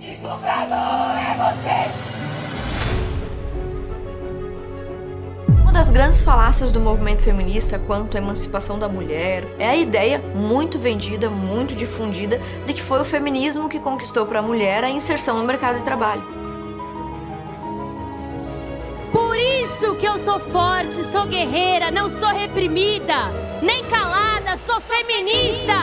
Estuprador é você! Uma das grandes falácias do movimento feminista quanto à emancipação da mulher é a ideia muito vendida, muito difundida, de que foi o feminismo que conquistou para a mulher a inserção no mercado de trabalho. Por isso que eu sou forte, sou guerreira, não sou reprimida, nem calada, sou feminista!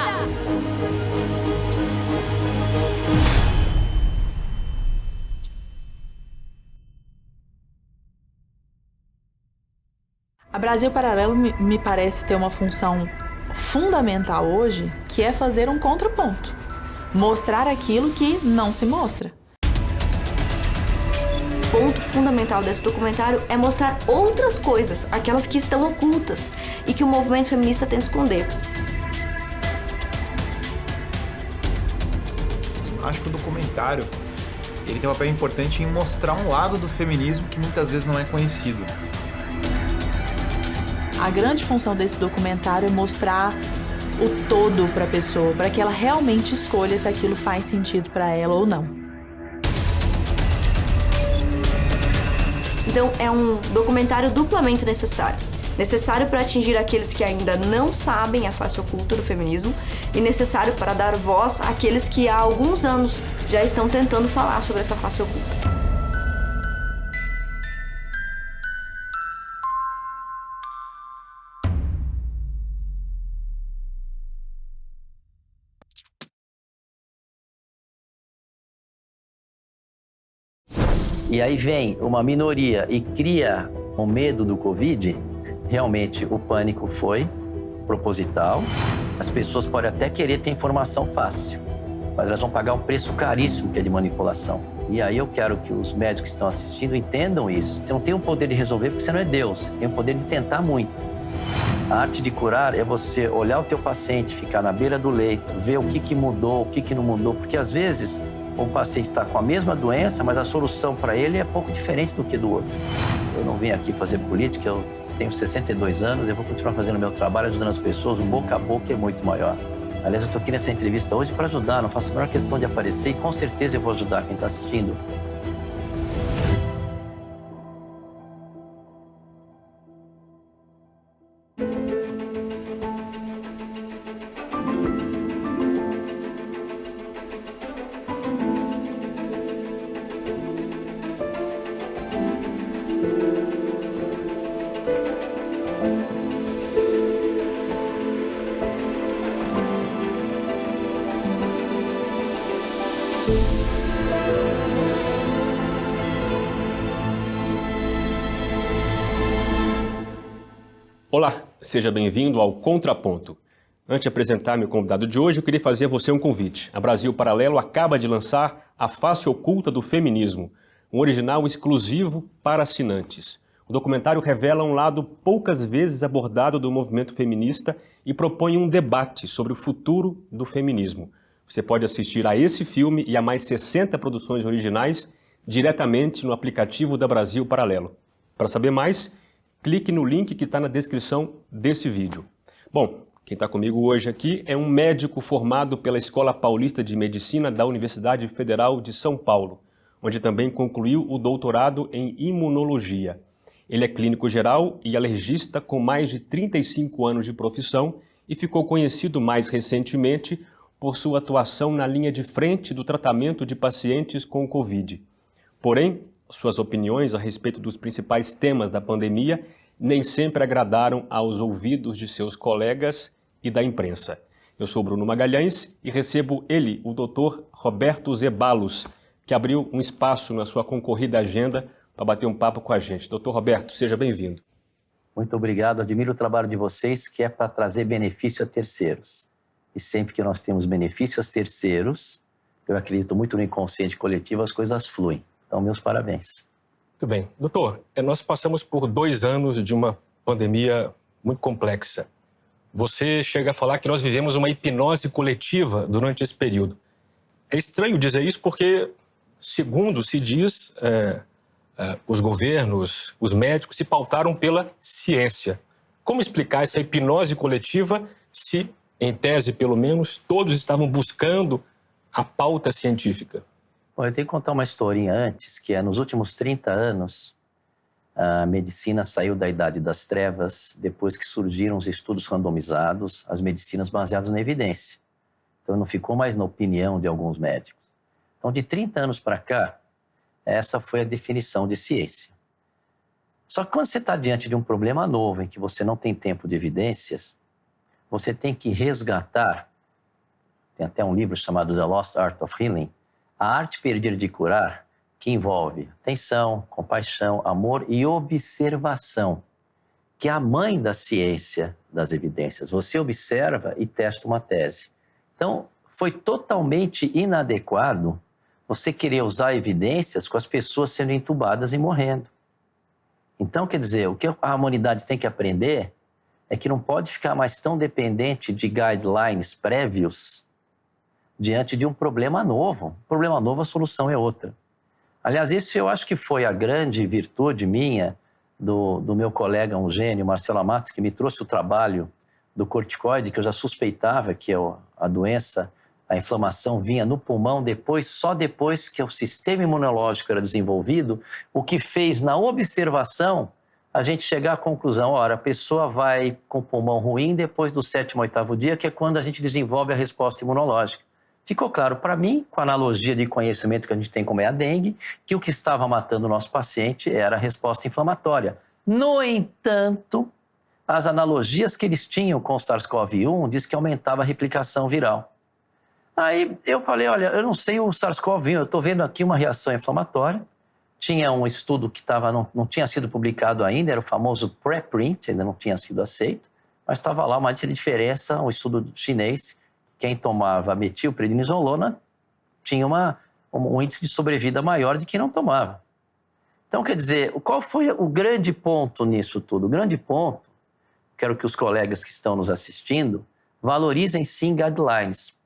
A Brasil Paralelo me parece ter uma função fundamental hoje, que é fazer um contraponto. Mostrar aquilo que não se mostra. O ponto fundamental desse documentário é mostrar outras coisas, aquelas que estão ocultas e que o movimento feminista tenta esconder. Acho que o documentário ele tem um papel importante em mostrar um lado do feminismo que muitas vezes não é conhecido. A grande função desse documentário é mostrar o todo para a pessoa, para que ela realmente escolha se aquilo faz sentido para ela ou não. Então é um documentário duplamente necessário. Necessário para atingir aqueles que ainda não sabem a face oculta do feminismo e necessário para dar voz àqueles que há alguns anos já estão tentando falar sobre essa face oculta. E aí vem uma minoria e cria um medo do Covid, realmente o pânico foi proposital. As pessoas podem até querer ter informação fácil, mas elas vão pagar um preço caríssimo que é de manipulação. E aí eu quero que os médicos que estão assistindo entendam isso. Você não tem o poder de resolver porque você não é Deus, você tem o poder de tentar muito. A arte de curar é você olhar o teu paciente, ficar na beira do leito, ver o que mudou, o que não mudou, porque às vezes o paciente está com a mesma doença, mas a solução para ele é pouco diferente do que do outro. Eu não vim aqui fazer política, eu tenho 62 anos, eu vou continuar fazendo o meu trabalho, ajudando as pessoas, o boca a boca é muito maior. Aliás, eu estou aqui nessa entrevista hoje para ajudar, não faço a menor questão de aparecer e com certeza eu vou ajudar quem está assistindo. Olá, seja bem-vindo ao Contraponto. Antes de apresentar meu convidado de hoje, eu queria fazer a você um convite. A Brasil Paralelo acaba de lançar A Face Oculta do Feminismo, um original exclusivo para assinantes. O documentário revela um lado poucas vezes abordado do movimento feminista e propõe um debate sobre o futuro do feminismo. Você pode assistir a esse filme e a mais 60 produções originais diretamente no aplicativo da Brasil Paralelo. Para saber mais, clique no link que está na descrição desse vídeo. Bom, quem está comigo hoje aqui é um médico formado pela Escola Paulista de Medicina da Universidade Federal de São Paulo, onde também concluiu o doutorado em imunologia. Ele é clínico geral e alergista com mais de 35 anos de profissão e ficou conhecido mais recentemente por sua atuação na linha de frente do tratamento de pacientes com Covid. Porém, suas opiniões a respeito dos principais temas da pandemia nem sempre agradaram aos ouvidos de seus colegas e da imprensa. Eu sou Bruno Magalhães e recebo ele, o Dr. Roberto Zeballos, que abriu um espaço na sua concorrida agenda para bater um papo com a gente. Dr. Roberto, seja bem-vindo. Muito obrigado, admiro o trabalho de vocês, que é para trazer benefício a terceiros. E sempre que nós temos benefício a terceiros, eu acredito muito no inconsciente coletivo, as coisas fluem. Então, meus parabéns. Muito bem. Doutor, nós passamos por 2 anos de uma pandemia muito complexa. Você chega a falar que nós vivemos uma hipnose coletiva durante esse período. É estranho dizer isso porque, segundo se diz, os governos, os médicos se pautaram pela ciência. Como explicar essa hipnose coletiva se, em tese pelo menos, todos estavam buscando a pauta científica? Bom, eu tenho que contar uma historinha antes, que é nos últimos 30 anos, a medicina saiu da idade das trevas depois que surgiram os estudos randomizados, as medicinas baseadas na evidência. Então, não ficou mais na opinião de alguns médicos. Então, de 30 anos para cá, essa foi a definição de ciência. Só que quando você está diante de um problema novo, em que você não tem tempo de evidências, você tem que resgatar, tem até um livro chamado The Lost Art of Healing, a arte perdida de curar, que envolve atenção, compaixão, amor e observação, que é a mãe da ciência das evidências. Você observa e testa uma tese. Então, foi totalmente inadequado você querer usar evidências com as pessoas sendo entubadas e morrendo. Então, quer dizer, o que a humanidade tem que aprender é que não pode ficar mais tão dependente de guidelines prévios diante de um problema novo. Um problema novo, a solução é outra. Aliás, isso eu acho que foi a grande virtude minha, do meu colega, um gênio, Marcelo Matos, que me trouxe o trabalho do corticoide, que eu já suspeitava que a doença, a inflamação vinha no pulmão só depois que o sistema imunológico era desenvolvido, o que fez na observação a gente chegar à conclusão, ora, a pessoa vai com o pulmão ruim depois do 7º, 8º dia, que é quando a gente desenvolve a resposta imunológica. Ficou claro para mim, com a analogia de conhecimento que a gente tem como é a dengue, que o que estava matando o nosso paciente era a resposta inflamatória. No entanto, as analogias que eles tinham com o SARS-CoV-1 diz que aumentava a replicação viral. Aí eu falei, olha, eu não sei o SARS-CoV-1, eu estou vendo aqui uma reação inflamatória. Tinha um estudo que não tinha sido publicado ainda, era o famoso preprint, ainda não tinha sido aceito, mas estava lá uma diferença, um estudo chinês. Quem tomava metilprednisolona tinha um índice de sobrevida maior de quem não tomava. Então, quer dizer, qual foi o grande ponto nisso tudo? O grande ponto, quero que os colegas que estão nos assistindo valorizem sim guidelines,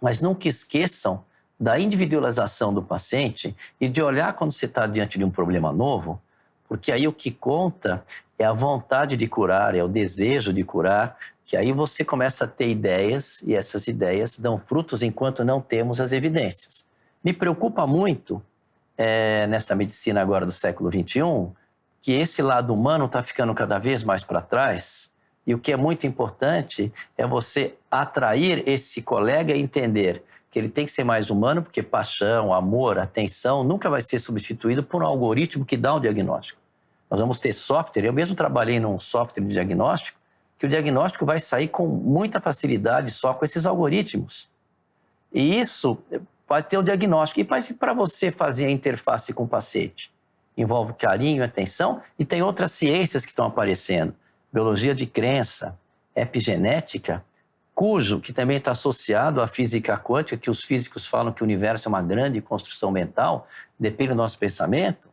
mas nunca esqueçam da individualização do paciente e de olhar quando você está diante de um problema novo, porque aí o que conta é a vontade de curar, é o desejo de curar, que aí você começa a ter ideias e essas ideias dão frutos enquanto não temos as evidências. Me preocupa muito, nessa medicina agora do século XXI, que esse lado humano está ficando cada vez mais para trás e o que é muito importante é você atrair esse colega e entender que ele tem que ser mais humano, porque paixão, amor, atenção nunca vai ser substituído por um algoritmo que dá um diagnóstico. Nós vamos ter software, eu mesmo trabalhei num software de diagnóstico, que o diagnóstico vai sair com muita facilidade só com esses algoritmos. E isso vai ter o diagnóstico. E para você fazer a interface com o paciente? Envolve carinho, atenção, e tem outras ciências que estão aparecendo. Biologia de crença, epigenética, que também está associado à física quântica, que os físicos falam que o universo é uma grande construção mental, depende do nosso pensamento.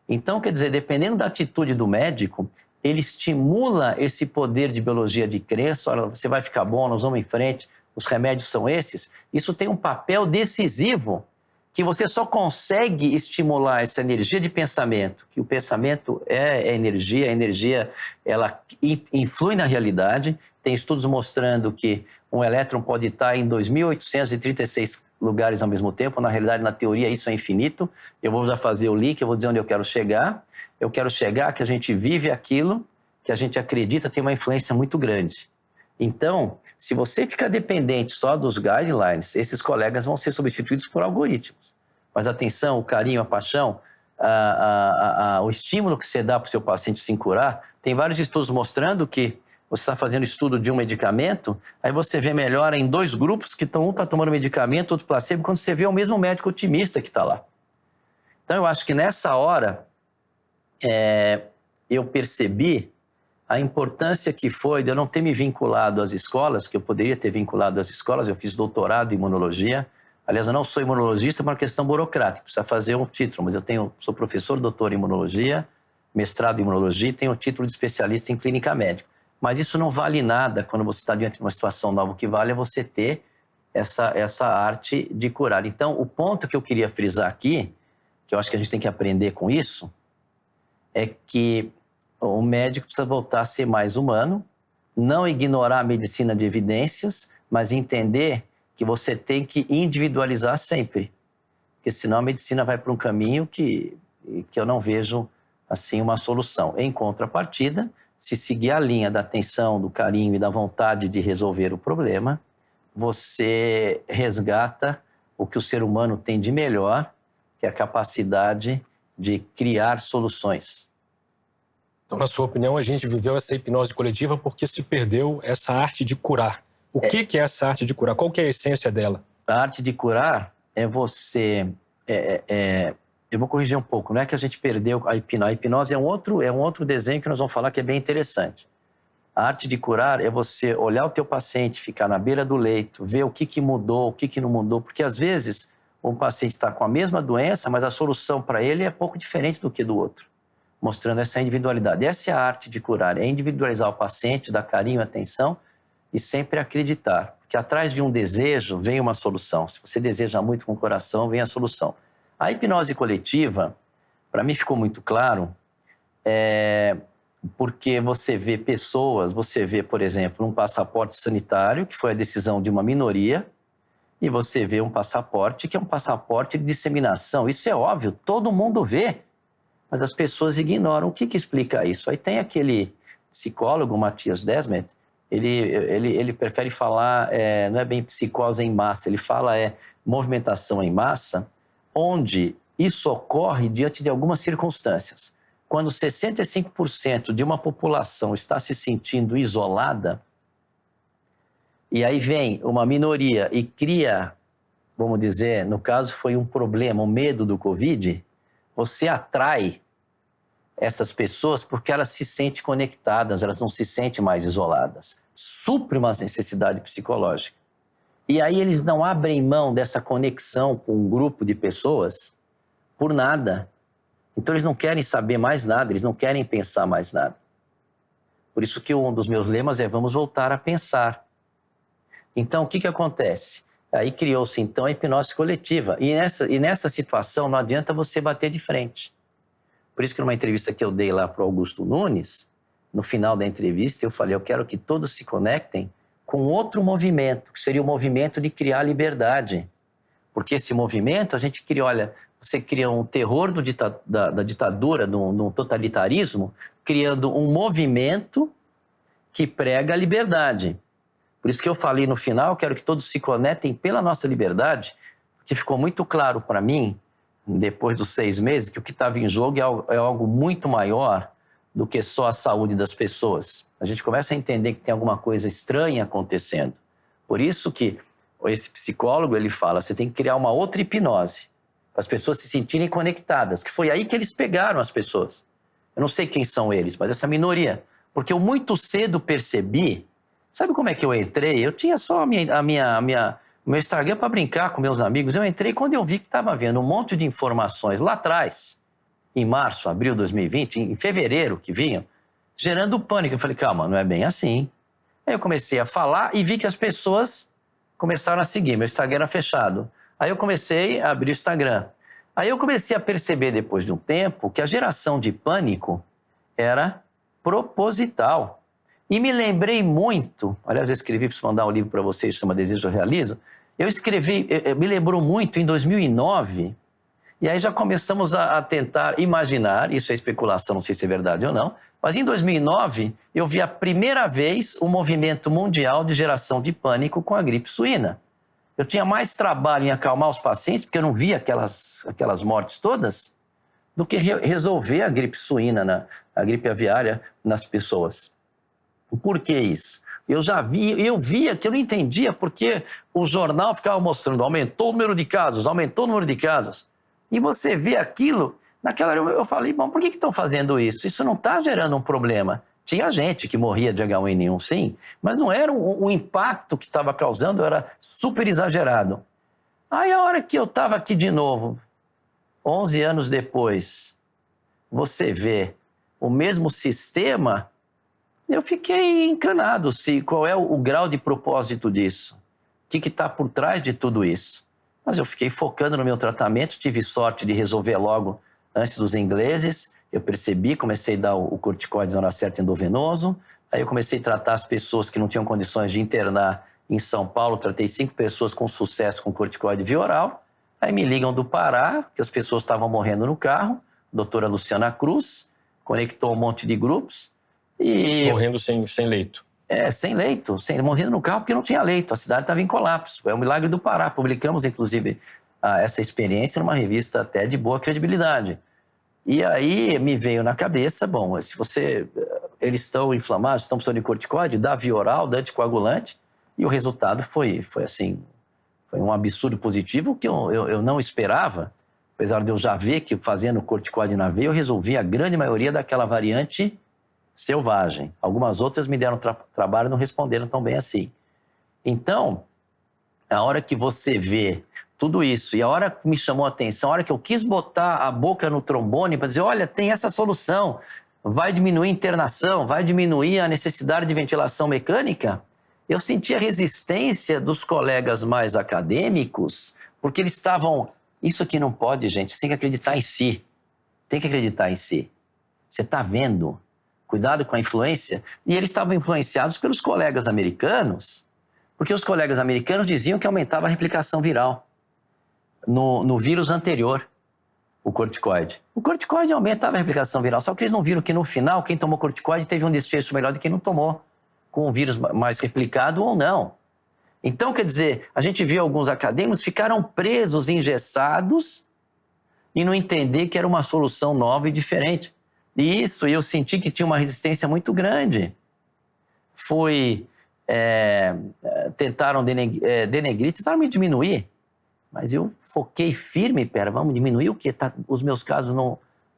Então, quer dizer, dependendo da atitude do médico, ele estimula esse poder de biologia de crença, olha, você vai ficar bom, nós vamos em frente, os remédios são esses. Isso tem um papel decisivo, que você só consegue estimular essa energia de pensamento, que o pensamento é energia, a energia ela influi na realidade. Tem estudos mostrando que um elétron pode estar em 2.836 lugares ao mesmo tempo. Na realidade, na teoria, isso é infinito. Eu vou já fazer o link, eu vou dizer onde eu quero chegar. Eu quero chegar que a gente vive aquilo que a gente acredita tem uma influência muito grande. Então, se você ficar dependente só dos guidelines, esses colegas vão ser substituídos por algoritmos. Mas a atenção, o carinho, a paixão, o estímulo que você dá para o seu paciente se curar, tem vários estudos mostrando que você está fazendo estudo de um medicamento, aí você vê melhora em 2 grupos que um está tomando medicamento, outro placebo, quando você vê o mesmo médico otimista que está lá. Então, eu acho que nessa hora, eu percebi a importância que foi de eu não ter me vinculado às escolas, que eu poderia ter vinculado às escolas. Eu fiz doutorado em imunologia. Aliás, eu não sou imunologista por uma questão burocrática, precisa fazer um título, mas eu sou professor, doutor em imunologia, mestrado em imunologia e tenho o título de especialista em clínica médica. Mas isso não vale nada quando você está diante de uma situação nova. O que vale é você ter essa arte de curar. Então, o ponto que eu queria frisar aqui, que eu acho que a gente tem que aprender com isso, é que o médico precisa voltar a ser mais humano, não ignorar a medicina de evidências, mas entender que você tem que individualizar sempre. porque senão a medicina vai para um caminho que eu não vejo assim uma solução. Em contrapartida, se seguir a linha da atenção, do carinho e da vontade de resolver o problema, você resgata o que o ser humano tem de melhor, que é a capacidade de criar soluções. Então, na sua opinião, a gente viveu essa hipnose coletiva porque se perdeu essa arte de curar. O que é essa arte de curar? Qual que é a essência dela? A arte de curar é você... eu vou corrigir um pouco, não é que a gente perdeu a hipnose. A hipnose é um outro desenho que nós vamos falar que é bem interessante. A arte de curar é você olhar o teu paciente, ficar na beira do leito, ver o que mudou, o que não mudou, porque às vezes um paciente está com a mesma doença, mas a solução para ele é pouco diferente do que do outro, mostrando essa individualidade. Essa é a arte de curar, é individualizar o paciente, dar carinho, atenção e sempre acreditar, porque atrás de um desejo vem uma solução. Se você deseja muito com o coração, vem a solução. A hipnose coletiva, para mim ficou muito claro, porque você vê pessoas, por exemplo, um passaporte sanitário, que foi a decisão de uma minoria, e você vê um passaporte que é um passaporte de disseminação. Isso é óbvio, todo mundo vê, mas as pessoas ignoram. O que explica isso? Aí tem aquele psicólogo, Matthias Desmet, ele prefere falar, não é bem psicose em massa, ele fala movimentação em massa, onde isso ocorre diante de algumas circunstâncias. Quando 65% de uma população está se sentindo isolada, e aí vem uma minoria e cria, vamos dizer, no caso foi um problema, um medo do Covid, você atrai essas pessoas porque elas se sentem conectadas, elas não se sentem mais isoladas. Supre uma necessidade psicológica. E aí eles não abrem mão dessa conexão com um grupo de pessoas por nada. Então eles não querem saber mais nada, eles não querem pensar mais nada. Por isso que um dos meus lemas é vamos voltar a pensar. Então o que acontece? Aí criou-se então a hipnose coletiva. E nessa situação não adianta você bater de frente. Por isso que numa entrevista que eu dei lá para o Augusto Nunes, no final da entrevista eu falei, eu quero que todos se conectem com outro movimento, que seria o movimento de criar liberdade. Porque esse movimento, a gente cria, olha, você cria um terror da ditadura, de um totalitarismo, criando um movimento que prega a liberdade. Por isso que eu falei no final, quero que todos se conectem pela nossa liberdade, porque ficou muito claro para mim, depois dos 6 meses, que o que estava em jogo é algo muito maior do que só a saúde das pessoas. A gente começa a entender que tem alguma coisa estranha acontecendo. Por isso que esse psicólogo, ele fala, você tem que criar uma outra hipnose, para as pessoas se sentirem conectadas, que foi aí que eles pegaram as pessoas. Eu não sei quem são eles, mas essa minoria. Porque eu muito cedo percebi, sabe como é que eu entrei? Eu tinha só o meu Instagram para brincar com meus amigos. Eu entrei quando eu vi que estava havendo um monte de informações lá atrás, em março, abril de 2020, em fevereiro que vinham, gerando pânico. Eu falei, calma, não é bem assim. Aí eu comecei a falar e vi que as pessoas começaram a seguir. Meu Instagram era fechado. Aí eu comecei a abrir o Instagram. Aí eu comecei a perceber, depois de um tempo, que a geração de pânico era proposital. E me lembrei muito, aliás, eu escrevi, preciso mandar um livro para vocês, chama Desejo Eu Realizo. Eu escrevi, me lembrou muito em 2009, e aí já começamos a tentar imaginar, isso é especulação, não sei se é verdade ou não, mas em 2009 eu vi a primeira vez um movimento mundial de geração de pânico com a gripe suína. Eu tinha mais trabalho em acalmar os pacientes, porque eu não via aquelas mortes todas, do que resolver a gripe suína, a gripe aviária nas pessoas. Por que isso? Eu via que eu não entendia porque o jornal ficava mostrando, aumentou o número de casos. E você vê aquilo, naquela hora eu falei, bom, por que estão fazendo isso? Isso não está gerando um problema. Tinha gente que morria de H1N1, sim, mas não era o impacto que estava causando, era super exagerado. Aí a hora que eu estava aqui de novo, 11 anos depois, você vê o mesmo sistema, eu fiquei encanado qual é o grau de propósito disso. O que está por trás de tudo isso? Mas eu fiquei focando no meu tratamento, tive sorte de resolver logo antes dos ingleses. Eu percebi, comecei a dar o corticoide na hora certa endovenoso. Aí eu comecei a tratar as pessoas que não tinham condições de internar em São Paulo. Tratei 5 pessoas com sucesso com corticoide via oral. Aí me ligam do Pará, que as pessoas estavam morrendo no carro, doutora Luciana Cruz, conectou um monte de grupos e... Morrendo sem leito. Sem leito, morrendo no carro porque não tinha leito, a cidade estava em colapso. É o milagre do Pará. Publicamos, inclusive, essa experiência numa revista até de boa credibilidade. E aí me veio na cabeça, bom, se eles estão inflamados, estão precisando de corticoide, dá via oral, dá anticoagulante, e o resultado foi assim, foi um absurdo positivo que eu não esperava, apesar de eu já ver que fazendo corticoide na veia, eu resolvi a grande maioria daquela variante selvagem. Algumas outras me deram trabalho e não responderam tão bem assim. Então, a hora que você vê tudo isso, e a hora que me chamou a atenção, a hora que eu quis botar a boca no trombone para dizer, olha, tem essa solução, vai diminuir a internação, vai diminuir a necessidade de ventilação mecânica, eu senti a resistência dos colegas mais acadêmicos, porque eles estavam, isso aqui não pode, gente, você tem que acreditar em si. Tem que acreditar em si. Você está vendo, cuidado com a influência. E eles estavam influenciados pelos colegas americanos, porque os colegas americanos diziam que aumentava a replicação viral no vírus anterior, o corticoide. O corticoide aumentava a replicação viral, só que eles não viram que no final, quem tomou corticoide teve um desfecho melhor do que quem não tomou, com o vírus mais replicado ou não. Então, quer dizer, a gente viu alguns acadêmicos ficaram presos, engessados, e não entender que era uma solução nova e diferente. E isso eu senti que tinha uma resistência muito grande. Tentaram denegrir, tentaram me diminuir, mas eu foquei firme, vamos diminuir o quê? Os meus casos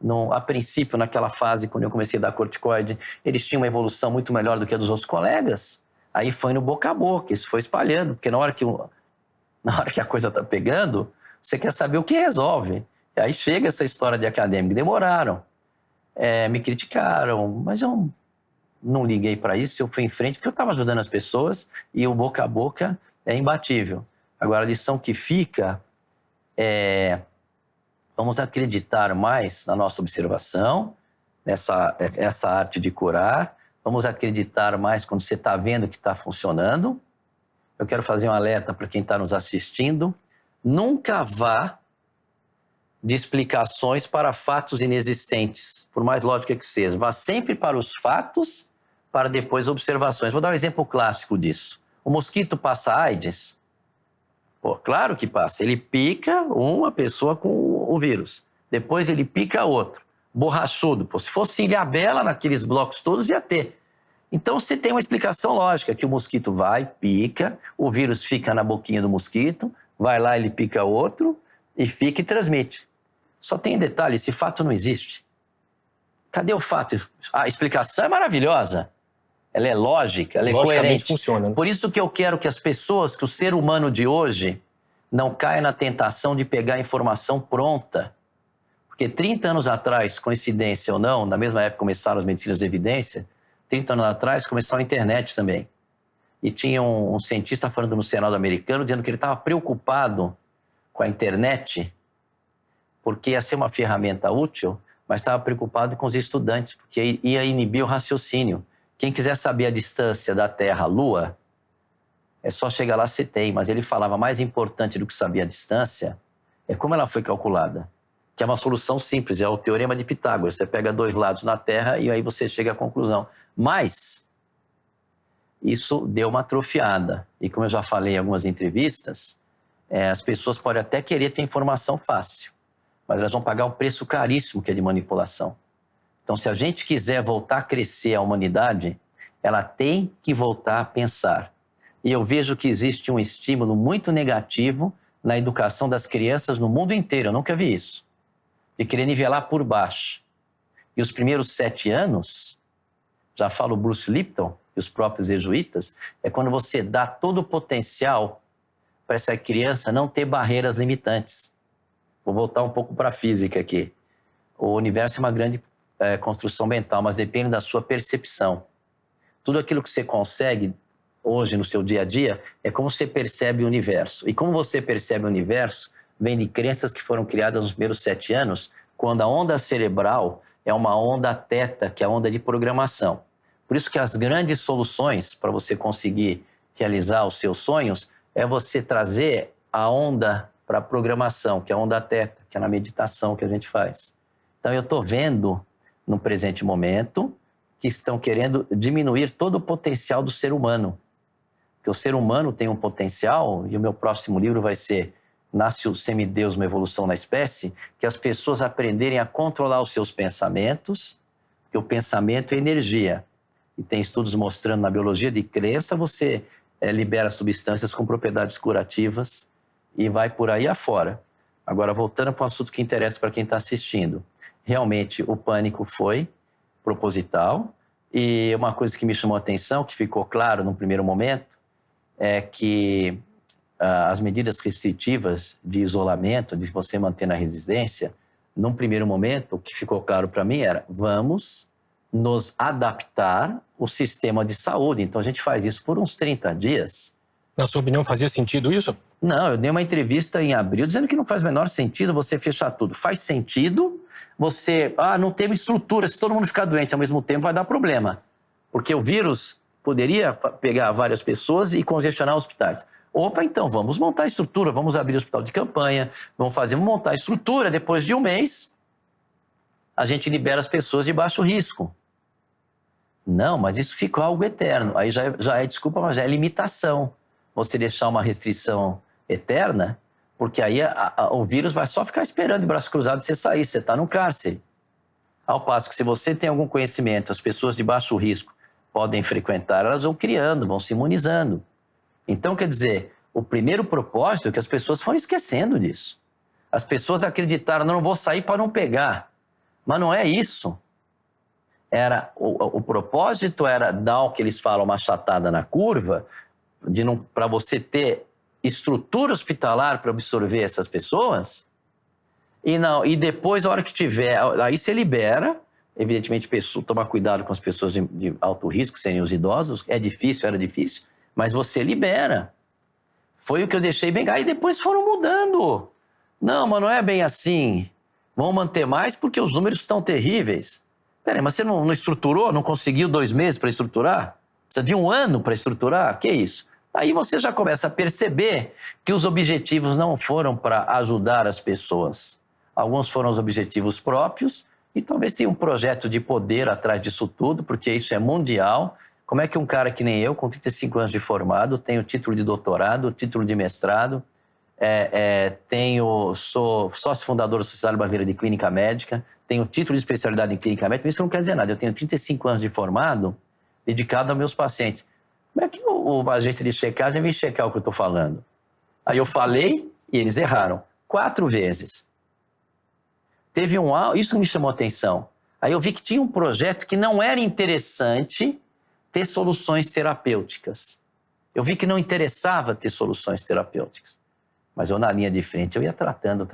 não, a princípio, naquela fase, quando eu comecei a dar corticoide, eles tinham uma evolução muito melhor do que a dos outros colegas. Aí foi no boca a boca, isso foi espalhando, porque na hora que a coisa está pegando, você quer saber o que resolve. E aí chega essa história de acadêmico, demoraram, me criticaram, mas eu não liguei para isso, eu fui em frente, porque eu estava ajudando as pessoas e o boca a boca é imbatível. Agora, a lição que fica é: vamos acreditar mais na nossa observação, essa arte de curar, vamos acreditar mais quando você está vendo que está funcionando. Eu quero fazer um alerta para quem está nos assistindo: nunca vá de explicações para fatos inexistentes, por mais lógica que seja. Vá sempre para os fatos, para depois observações. Vou dar um exemplo clássico disso. O mosquito passa AIDS? Pô, claro que passa. Ele pica uma pessoa com o vírus. Depois ele pica outro. Borrachudo. Pô, se fosse ilhabela naqueles blocos todos, ia ter. Então você tem uma explicação lógica, que o mosquito vai, pica, o vírus fica na boquinha do mosquito, vai lá, ele pica outro, e fica e transmite. Só tem detalhe, esse fato não existe. Cadê o fato? A explicação é maravilhosa. Ela é lógica, ela é coerente. Funciona, né? Por isso que eu quero que as pessoas, que o ser humano de hoje, não caia na tentação de pegar a informação pronta. Porque 30 anos atrás, coincidência ou não, na mesma época começaram as medicinas de evidência, 30 anos atrás começou a internet também. E tinha um cientista falando no Senado americano, dizendo que ele estava preocupado com a internet, porque ia ser uma ferramenta útil, mas estava preocupado com os estudantes, porque ia inibir o raciocínio. Quem quiser saber a distância da Terra à Lua, é só chegar lá, se tem. Mas ele falava, mais importante do que saber a distância é como ela foi calculada, que é uma solução simples, é o teorema de Pitágoras. Você pega dois lados na Terra e aí você chega à conclusão. Mas isso deu uma atrofiada. E como eu já falei em algumas entrevistas, as pessoas podem até querer ter informação fácil, mas elas vão pagar um preço caríssimo, que é de manipulação. Então, se a gente quiser voltar a crescer a humanidade, ela tem que voltar a pensar. E eu vejo que existe um estímulo muito negativo na educação das crianças no mundo inteiro. Eu nunca vi isso. De querer nivelar por baixo. E os primeiros 7 anos, já fala o Bruce Lipton e os próprios jesuítas, é quando você dá todo o potencial para essa criança não ter barreiras limitantes. Vou voltar um pouco para a física aqui. O universo é uma grande construção mental, mas depende da sua percepção. Tudo aquilo que você consegue hoje no seu dia a dia é como você percebe o universo. E como você percebe o universo vem de crenças que foram criadas nos primeiros 7 anos, quando a onda cerebral é uma onda teta, que é a onda de programação. Por isso que as grandes soluções para você conseguir realizar os seus sonhos é você trazer a onda para a programação, que é a onda teta, que é na meditação que a gente faz. Então, eu estou vendo, no presente momento, que estão querendo diminuir todo o potencial do ser humano. Porque o ser humano tem um potencial, e o meu próximo livro vai ser Nasce o Semideus, uma evolução na espécie, que as pessoas aprenderem a controlar os seus pensamentos, porque o pensamento é energia. E tem estudos mostrando na biologia de crença, você libera substâncias com propriedades curativas e vai por aí afora. Agora, voltando para um assunto que interessa para quem está assistindo. Realmente, o pânico foi proposital. E uma coisa que me chamou a atenção, que ficou claro no primeiro momento, é que as medidas restritivas de isolamento, de você manter na residência, num primeiro momento, o que ficou claro para mim era: vamos nos adaptar ao sistema de saúde. Então, a gente faz isso por uns 30 dias. Na sua opinião, fazia sentido isso? Não, eu dei uma entrevista em abril dizendo que não faz o menor sentido você fechar tudo. Faz sentido você... não temos estrutura, se todo mundo ficar doente ao mesmo tempo vai dar problema. Porque o vírus poderia pegar várias pessoas e congestionar hospitais. Opa, então, vamos montar a estrutura, vamos abrir o hospital de campanha, vamos montar a estrutura, depois de um mês, a gente libera as pessoas de baixo risco. Não, mas isso ficou algo eterno. Aí já é desculpa, mas já é limitação. Você deixar uma restrição eterna, porque aí o vírus vai só ficar esperando de braço cruzado você sair, você está no cárcere. Ao passo que se você tem algum conhecimento, as pessoas de baixo risco podem frequentar, elas vão criando, vão se imunizando. Então, quer dizer, o primeiro propósito é que as pessoas foram esquecendo disso. As pessoas acreditaram, não vou sair para não pegar. Mas não é isso. O propósito era dar o que eles falam, uma achatada na curva, para você ter estrutura hospitalar para absorver essas pessoas. E depois, a hora que tiver, aí você libera. Evidentemente, tomar cuidado com as pessoas de alto risco, serem os idosos. Era difícil, mas você libera. Foi o que eu deixei bem. Aí depois foram mudando. Não, mas não é bem assim. Vão manter mais porque os números estão terríveis. Peraí, mas você não estruturou? Não conseguiu 2 meses para estruturar? Precisa de 1 ano para estruturar? Que isso? Aí você já começa a perceber que os objetivos não foram para ajudar as pessoas. Alguns foram os objetivos próprios e talvez tenha um projeto de poder atrás disso tudo, porque isso é mundial. Como é que um cara que nem eu, com 35 anos de formado, tem o título de doutorado, o título de mestrado, sou sócio fundador da Sociedade Brasileira de Clínica Médica, tenho título de especialidade em clínica médica, isso não quer dizer nada. Eu tenho 35 anos de formado dedicado aos meus pacientes. Como é que o agente de checagem vem checar o que eu estou falando? Aí eu falei e eles erraram 4 vezes. Isso me chamou a atenção. Aí eu vi que tinha um projeto que não era interessante ter soluções terapêuticas. Eu vi que não interessava ter soluções terapêuticas. Mas eu, na linha de frente, eu ia tratando,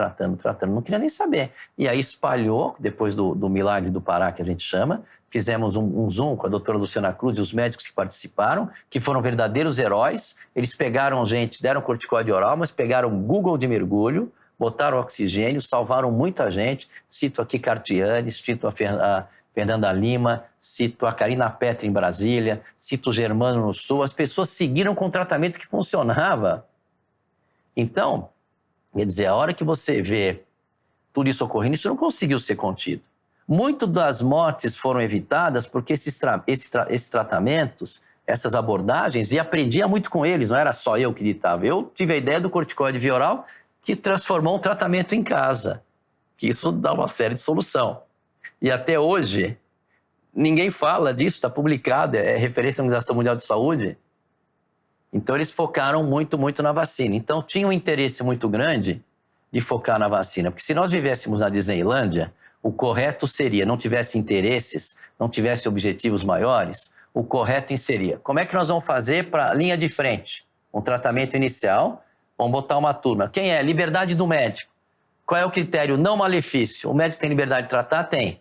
não queria nem saber. E aí espalhou, depois do Milagre do Pará, que a gente chama, fizemos um Zoom com a doutora Luciana Cruz e os médicos que participaram, que foram verdadeiros heróis. Eles pegaram gente, deram corticoide oral, mas pegaram Google de mergulho, botaram oxigênio, salvaram muita gente. Cito aqui Cartiane, cito a Fernanda Lima, cito a Karina Petra em Brasília, cito o Germano no Sul. As pessoas seguiram com o tratamento que funcionava. Então, quer dizer, a hora que você vê tudo isso ocorrendo, isso não conseguiu ser contido. Muito das mortes foram evitadas porque esses tratamentos, essas abordagens, e aprendia muito com eles, não era só eu que ditava. Eu tive a ideia do corticoide via oral, que transformou um tratamento em casa, que isso dá uma série de solução. E até hoje, ninguém fala disso, está publicado, é referência à Organização Mundial de Saúde. Então, eles focaram muito, muito na vacina. Então, tinha um interesse muito grande de focar na vacina. Porque se nós vivêssemos na Disneylândia, o correto seria, não tivesse interesses, não tivesse objetivos maiores, o correto seria, como é que nós vamos fazer para a linha de frente? Um tratamento inicial, vamos botar uma turma. Quem é? Liberdade do médico. Qual é o critério? Não malefício. O médico tem liberdade de tratar? Tem.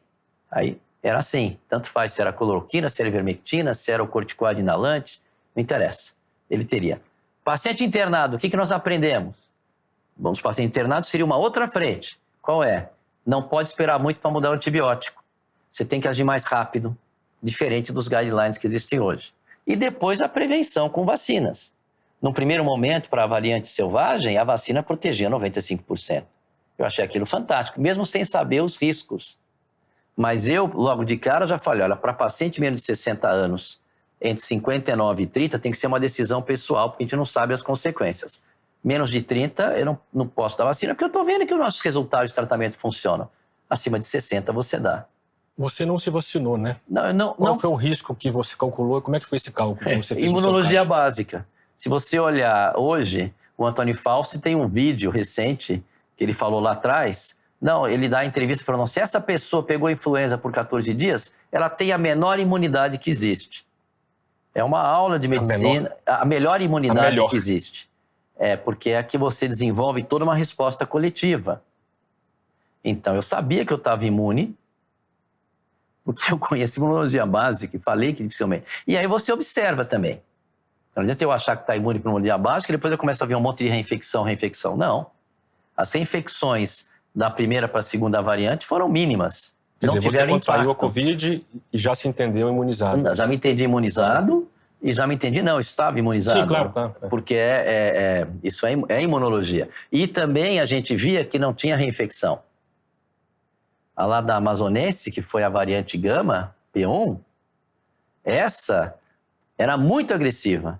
Aí, era assim. Tanto faz se era cloroquina, se era ivermectina, se era o corticoide inalante, não interessa. Ele teria. Paciente internado, o que nós aprendemos? Bom, os pacientes internados seria uma outra frente. Qual é? Não pode esperar muito para mudar o antibiótico. Você tem que agir mais rápido, diferente dos guidelines que existem hoje. E depois a prevenção com vacinas. Num primeiro momento, para a variante selvagem, a vacina protegia 95%. Eu achei aquilo fantástico, mesmo sem saber os riscos. Mas eu, logo de cara, já falei, olha, para paciente menos de 60 anos, entre 59 e 30, tem que ser uma decisão pessoal, porque a gente não sabe as consequências. Menos de 30, eu não posso dar vacina, porque eu estou vendo que os nossos resultados de tratamento funcionam. Acima de 60, você dá. Você não se vacinou, né? Qual foi o risco que você calculou? Como é que foi esse cálculo que você fez? Imunologia básica. Se você olhar hoje, o Antônio Fauci tem um vídeo recente que ele falou lá atrás. Não, ele dá entrevista falando, se essa pessoa pegou influenza por 14 dias, ela tem a menor imunidade que existe. É uma aula de medicina, a melhor imunidade que existe. Porque é que você desenvolve toda uma resposta coletiva. Então, eu sabia que eu estava imune, porque eu conheço imunologia básica e falei que dificilmente. E aí você observa também. Não adianta eu achar que está imune para imunologia básica e depois eu começo a ver um monte de reinfecção. Não. As reinfecções da primeira para a segunda variante foram mínimas. Quer dizer, você contraiu a Covid e já se entendeu imunizado. Já me entendi imunizado e já me entendi, não, estava imunizado. Sim, claro. Porque isso é imunologia. E também a gente via que não tinha reinfecção. A lá da amazonense, que foi a variante Gama, P1, essa era muito agressiva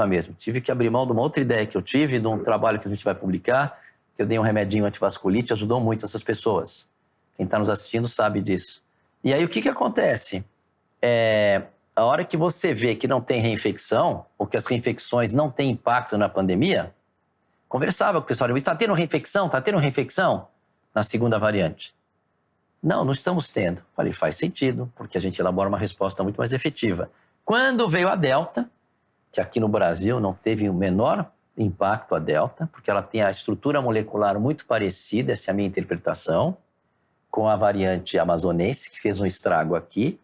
mesmo. Tive que abrir mão de uma outra ideia que eu tive, de um trabalho que a gente vai publicar, que eu dei um remedinho antivasculite, ajudou muito essas pessoas. Quem está nos assistindo sabe disso. E aí o que acontece? A hora que você vê que não tem reinfecção, ou que as reinfecções não têm impacto na pandemia, conversava com o pessoal, está tendo reinfecção? Está tendo reinfecção? Na segunda variante. Não estamos tendo. Falei, faz sentido, porque a gente elabora uma resposta muito mais efetiva. Quando veio a Delta, que aqui no Brasil não teve o menor impacto a Delta, porque ela tem a estrutura molecular muito parecida, essa é a minha interpretação, com a variante amazonense, que fez um estrago aqui.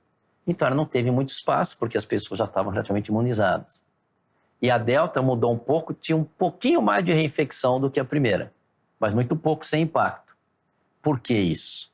Então, ela não teve muito espaço, porque as pessoas já estavam relativamente imunizadas. E a Delta mudou um pouco, tinha um pouquinho mais de reinfecção do que a primeira, mas muito pouco sem impacto. Por que isso?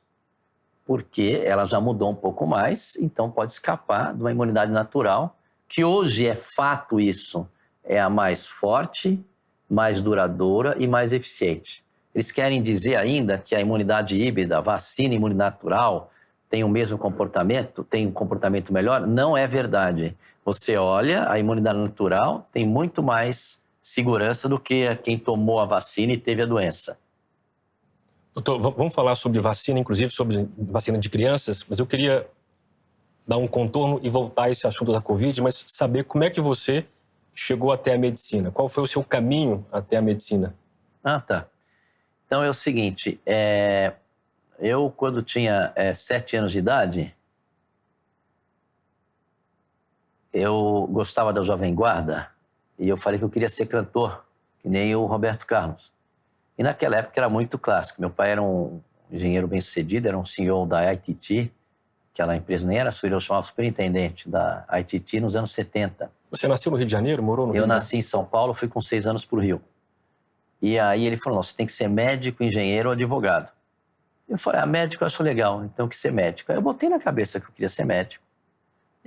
Porque ela já mudou um pouco mais, então pode escapar de uma imunidade natural, que hoje é fato isso, é a mais forte, mais duradoura e mais eficiente. Eles querem dizer ainda que a imunidade híbrida, a vacina imunidade natural, tem o mesmo comportamento, tem um comportamento melhor? Não é verdade. Você olha, a imunidade natural tem muito mais segurança do que quem tomou a vacina e teve a doença. Doutor, vamos falar sobre vacina, inclusive sobre vacina de crianças, mas eu queria dar um contorno e voltar a esse assunto da Covid, mas saber como é que você chegou até a medicina. Qual foi o seu caminho até a medicina? Tá. Então é o seguinte, eu quando tinha 7 anos de idade, eu gostava da Jovem Guarda e eu falei que eu queria ser cantor, que nem o Roberto Carlos. E naquela época era muito clássico. Meu pai era um engenheiro bem-sucedido, era um CEO da ITT, aquela empresa nem era sua, ele chamava superintendente da ITT nos anos 70. Você nasceu no Rio de Janeiro, morou no Rio? Eu nasci em São Paulo, fui com 6 anos para o Rio. E aí ele falou, não, você tem que ser médico, engenheiro ou advogado. Eu falei, médico eu acho legal, então eu quis ser médico. Aí eu botei na cabeça que eu queria ser médico.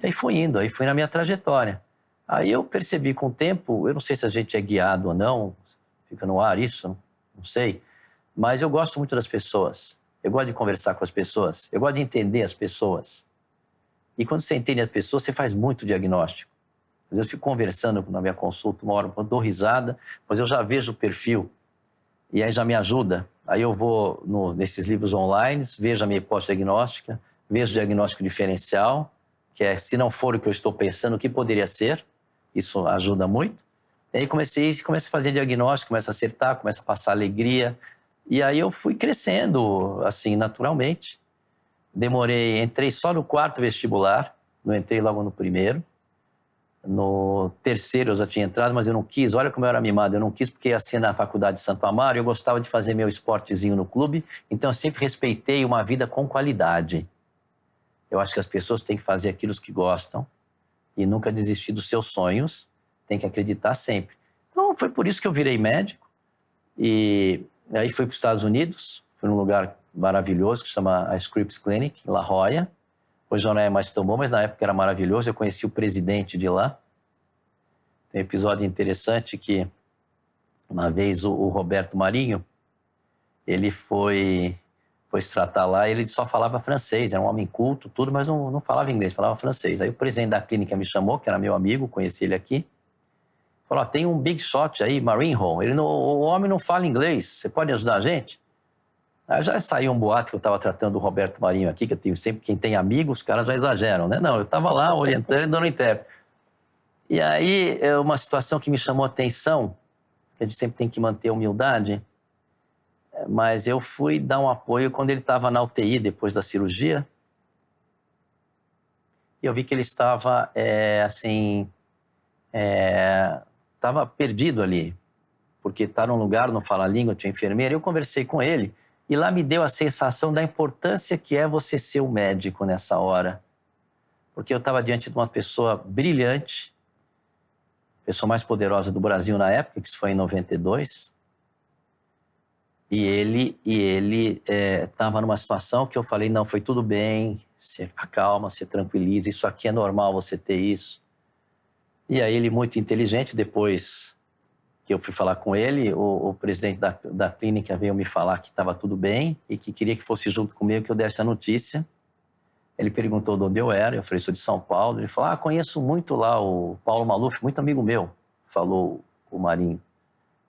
E aí fui indo, aí fui na minha trajetória. Aí eu percebi com o tempo, eu não sei se a gente é guiado ou não, fica no ar isso, não sei, mas eu gosto muito das pessoas. Eu gosto de conversar com as pessoas, eu gosto de entender as pessoas. E quando você entende as pessoas, você faz muito diagnóstico. Às vezes eu fico conversando na minha consulta, uma hora eu dou risada, mas eu já vejo o perfil e aí já me ajuda. Aí eu vou nesses livros online, vejo a minha hipótese diagnóstica, vejo o diagnóstico diferencial, que é, se não for o que eu estou pensando, o que poderia ser. Isso ajuda muito. E aí começa a fazer diagnóstico, começa a acertar, começa a passar alegria. E aí eu fui crescendo, assim, naturalmente. Entrei só no 4º vestibular, não entrei logo no primeiro. No 3º eu já tinha entrado, mas eu não quis. Olha como eu era mimado, eu não quis porque ia ser na Faculdade de Santo Amaro, eu gostava de fazer meu esportezinho no clube, então eu sempre respeitei uma vida com qualidade. Eu acho que as pessoas têm que fazer aquilo que gostam e nunca desistir dos seus sonhos, tem que acreditar sempre. Então foi por isso que eu virei médico e aí fui para os Estados Unidos, fui num lugar maravilhoso que chama a Scripps Clinic, em La Jolla. Hoje já não é mais tão bom, mas na época era maravilhoso. Eu conheci o presidente de lá. Tem um episódio interessante que uma vez o Roberto Marinho, ele foi se tratar lá, ele só falava francês, era um homem culto, tudo, mas não falava inglês, falava francês. Aí o presidente da clínica me chamou, que era meu amigo, conheci ele aqui, falou, tem um big shot aí, Marinho, o homem não fala inglês, você pode ajudar a gente? Aí já saiu um boato que eu estava tratando o Roberto Marinho aqui, que eu tenho sempre, quem tem amigos, os caras já exageram, né? Não, eu estava lá orientando, dando intérprete. E aí, uma situação que me chamou a atenção, que a gente sempre tem que manter a humildade, mas eu fui dar um apoio quando ele estava na UTI depois da cirurgia. E eu vi que ele estava, estava perdido ali, porque está num lugar, não fala a língua, tinha enfermeira. Eu conversei com ele e lá me deu a sensação da importância que é você ser o médico nessa hora. Porque eu estava diante de uma pessoa brilhante, pessoa mais poderosa do Brasil na época, que isso foi em 92. E ele estava numa situação que eu falei, não, foi tudo bem, se acalma, se tranquiliza, isso aqui é normal você ter isso. E aí ele, muito inteligente, depois que eu fui falar com ele, o presidente da clínica veio me falar que estava tudo bem e que queria que fosse junto comigo que eu desse a notícia. Ele perguntou de onde eu era, eu falei, sou de São Paulo. Ele falou, conheço muito lá o Paulo Maluf, muito amigo meu, falou o Marinho.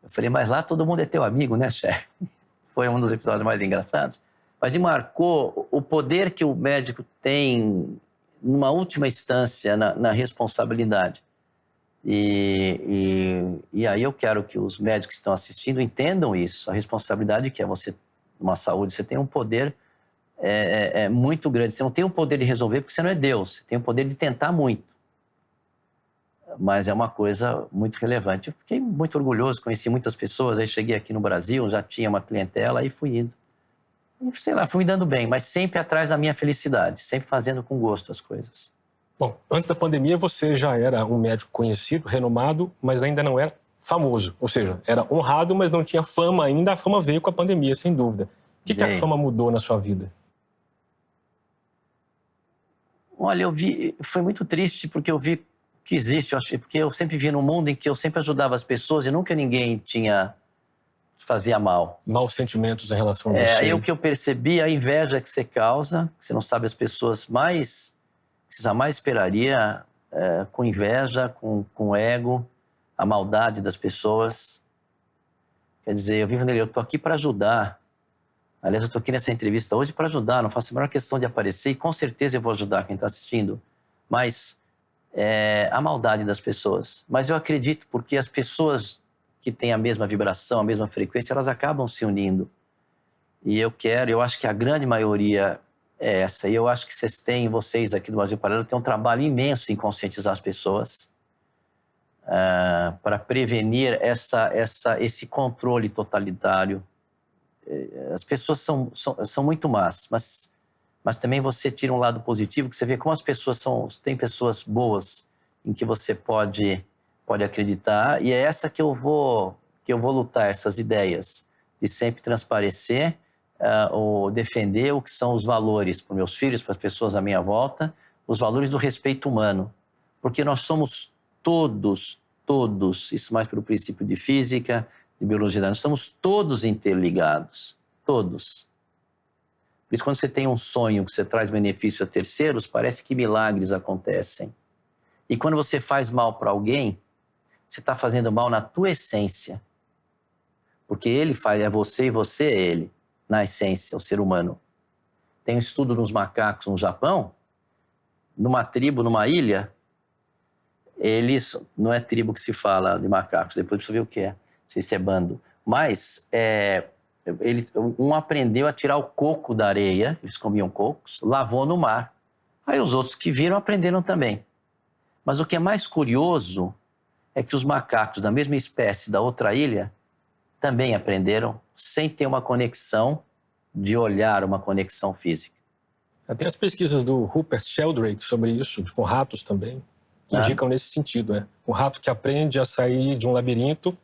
Eu falei, mas lá todo mundo é teu amigo, né, chefe? Foi um dos episódios mais engraçados. Mas me marcou o poder que o médico tem, numa última instância, na responsabilidade. E aí eu quero que os médicos que estão assistindo entendam isso. A responsabilidade que é você, numa saúde, você tem um poder muito grande. Você não tem o poder de resolver porque você não é Deus. Você tem o poder de tentar muito. Mas é uma coisa muito relevante. Eu fiquei muito orgulhoso, conheci muitas pessoas, aí cheguei aqui no Brasil, já tinha uma clientela, aí fui indo. E, sei lá, fui me dando bem, mas sempre atrás da minha felicidade, sempre fazendo com gosto as coisas. Bom, antes da pandemia você já era um médico conhecido, renomado, mas ainda não era famoso. Ou seja, era honrado, mas não tinha fama ainda. A fama veio com a pandemia, sem dúvida. O que a fama mudou na sua vida? Olha, foi muito triste porque eu vi que existe, porque eu sempre vi num mundo em que eu sempre ajudava as pessoas e nunca ninguém fazia mal. Maus sentimentos em relação a você. Aí o que eu percebi, a inveja que você causa, que você não sabe as pessoas que você jamais esperaria, com inveja, com ego, a maldade das pessoas. Quer dizer, eu estou aqui para ajudar. Aliás, eu estou aqui nessa entrevista hoje para ajudar, não faço a menor questão de aparecer e com certeza eu vou ajudar quem está assistindo. Mas a maldade das pessoas. Mas eu acredito porque as pessoas que têm a mesma vibração, a mesma frequência, elas acabam se unindo. E eu acho que a grande maioria é essa. E eu acho que vocês aqui do Brasil Paralelo têm um trabalho imenso em conscientizar as pessoas para prevenir esse controle totalitário. As pessoas são muito más, mas também você tira um lado positivo, que você vê como as pessoas tem pessoas boas em que você pode acreditar, e é essa que eu vou lutar, essas ideias de sempre transparecer ou defender o que são os valores para os meus filhos, para as pessoas à minha volta, os valores do respeito humano, porque nós somos todos, isso mais pelo princípio de física, de biologia, nós somos todos interligados, todos. Por isso, quando você tem um sonho que você traz benefício a terceiros, parece que milagres acontecem. E quando você faz mal para alguém, você está fazendo mal na tua essência. Porque ele é você e você é ele, na essência, o ser humano. Tem um estudo nos macacos no Japão, numa tribo, numa ilha, não é tribo que se fala de macacos, depois precisa ver o que é, não sei se é bando, mas um aprendeu a tirar o coco da areia, eles comiam cocos, lavou no mar. Aí os outros que viram aprenderam também. Mas o que é mais curioso é que os macacos da mesma espécie da outra ilha também aprenderam sem ter uma conexão de olhar, uma conexão física. Tem as pesquisas do Rupert Sheldrake sobre isso, com ratos também, que indicam nesse sentido. Um rato que aprende a sair de um labirinto,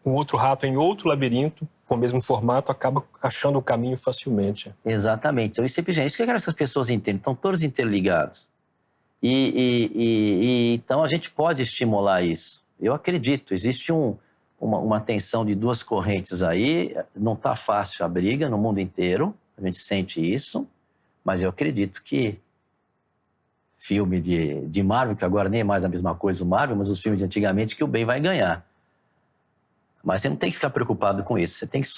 um outro rato em outro labirinto, com o mesmo formato, acaba achando o caminho facilmente. Exatamente. Então, isso que eu quero que as pessoas entendam. Estão todos interligados. Então, a gente pode estimular isso. Eu acredito, existe uma tensão de duas correntes aí, não está fácil a briga no mundo inteiro, a gente sente isso, mas eu acredito que filme de Marvel, que agora nem é mais a mesma coisa o Marvel, mas os filmes de antigamente, que o bem vai ganhar. Mas você não tem que ficar preocupado com isso, você tem que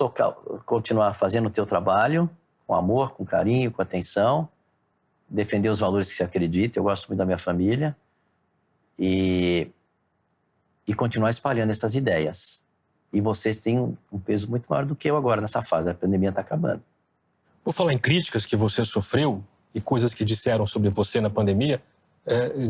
continuar fazendo o teu trabalho, com amor, com carinho, com atenção, defender os valores que você acredita, eu gosto muito da minha família, e continuar espalhando essas ideias. E vocês têm um peso muito maior do que eu agora nessa fase, a pandemia está acabando. Por falar em críticas que você sofreu e coisas que disseram sobre você na pandemia,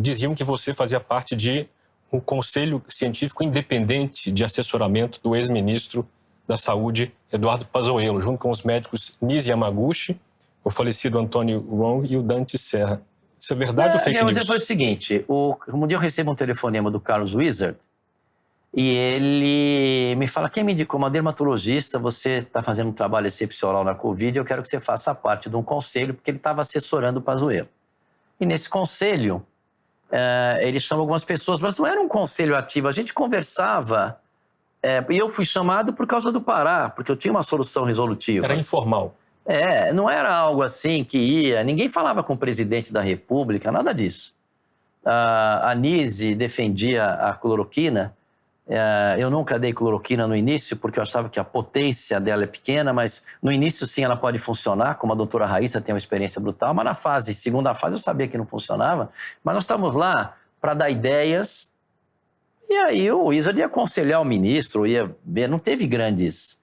diziam que você fazia parte de um conselho científico independente de assessoramento do ex-ministro da Saúde, Eduardo Pazuello, junto com os médicos Nisi Yamaguchi, o falecido Antônio Wong e o Dante Serra. Isso é verdade ou fake news? Foi o seguinte, um dia eu recebo um telefonema do Carlos Wizard e ele me fala, quem me indicou? Uma dermatologista, você está fazendo um trabalho excepcional na Covid, eu quero que você faça parte de um conselho, porque ele estava assessorando o Pazuello. E nesse conselho, ele chama algumas pessoas, mas não era um conselho ativo, a gente conversava, e eu fui chamado por causa do Pará, porque eu tinha uma solução resolutiva. Era informal. Não era algo assim que ninguém falava com o presidente da República, nada disso. A Nise defendia a cloroquina, eu nunca dei cloroquina no início, porque eu achava que a potência dela é pequena, mas no início sim ela pode funcionar, como a doutora Raíssa tem uma experiência brutal, mas na segunda fase eu sabia que não funcionava, mas nós estávamos lá para dar ideias, e aí o Wizard ia aconselhar o ministro, ia ver, não teve grandes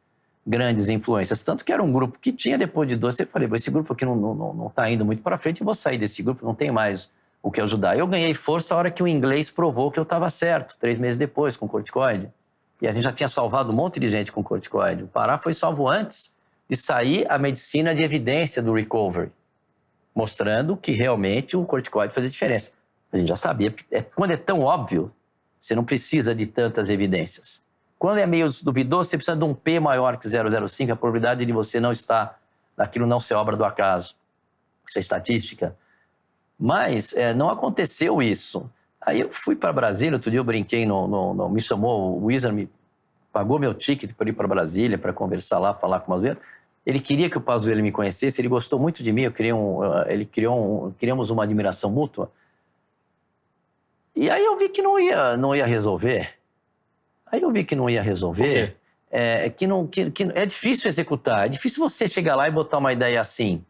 influências, tanto que era um grupo que tinha, depois de 12, eu falei, esse grupo aqui não está indo muito para frente, eu vou sair desse grupo, não tem mais o que ajudar. Eu ganhei força a hora que o inglês provou que eu estava certo, 3 meses depois, com corticoide. E a gente já tinha salvado um monte de gente com corticoide. O Pará foi salvo antes de sair a medicina de evidência do recovery, mostrando que realmente o corticoide fazia diferença. A gente já sabia, porque quando é tão óbvio, você não precisa de tantas evidências. Quando é meio duvidoso, você precisa de um P maior que 0,05, a probabilidade de você não estar, daquilo não ser obra do acaso. Isso é estatística. Mas não aconteceu isso. Aí eu fui para Brasília, outro dia eu brinquei, me chamou, o Wizard me pagou meu ticket para ir para Brasília, para conversar lá, falar com o Pazuello. Ele queria que o Pazuello me conhecesse, ele gostou muito de mim, criamos uma admiração mútua. E aí eu vi que não ia resolver. Que é difícil executar, é difícil você chegar lá e botar uma ideia assim.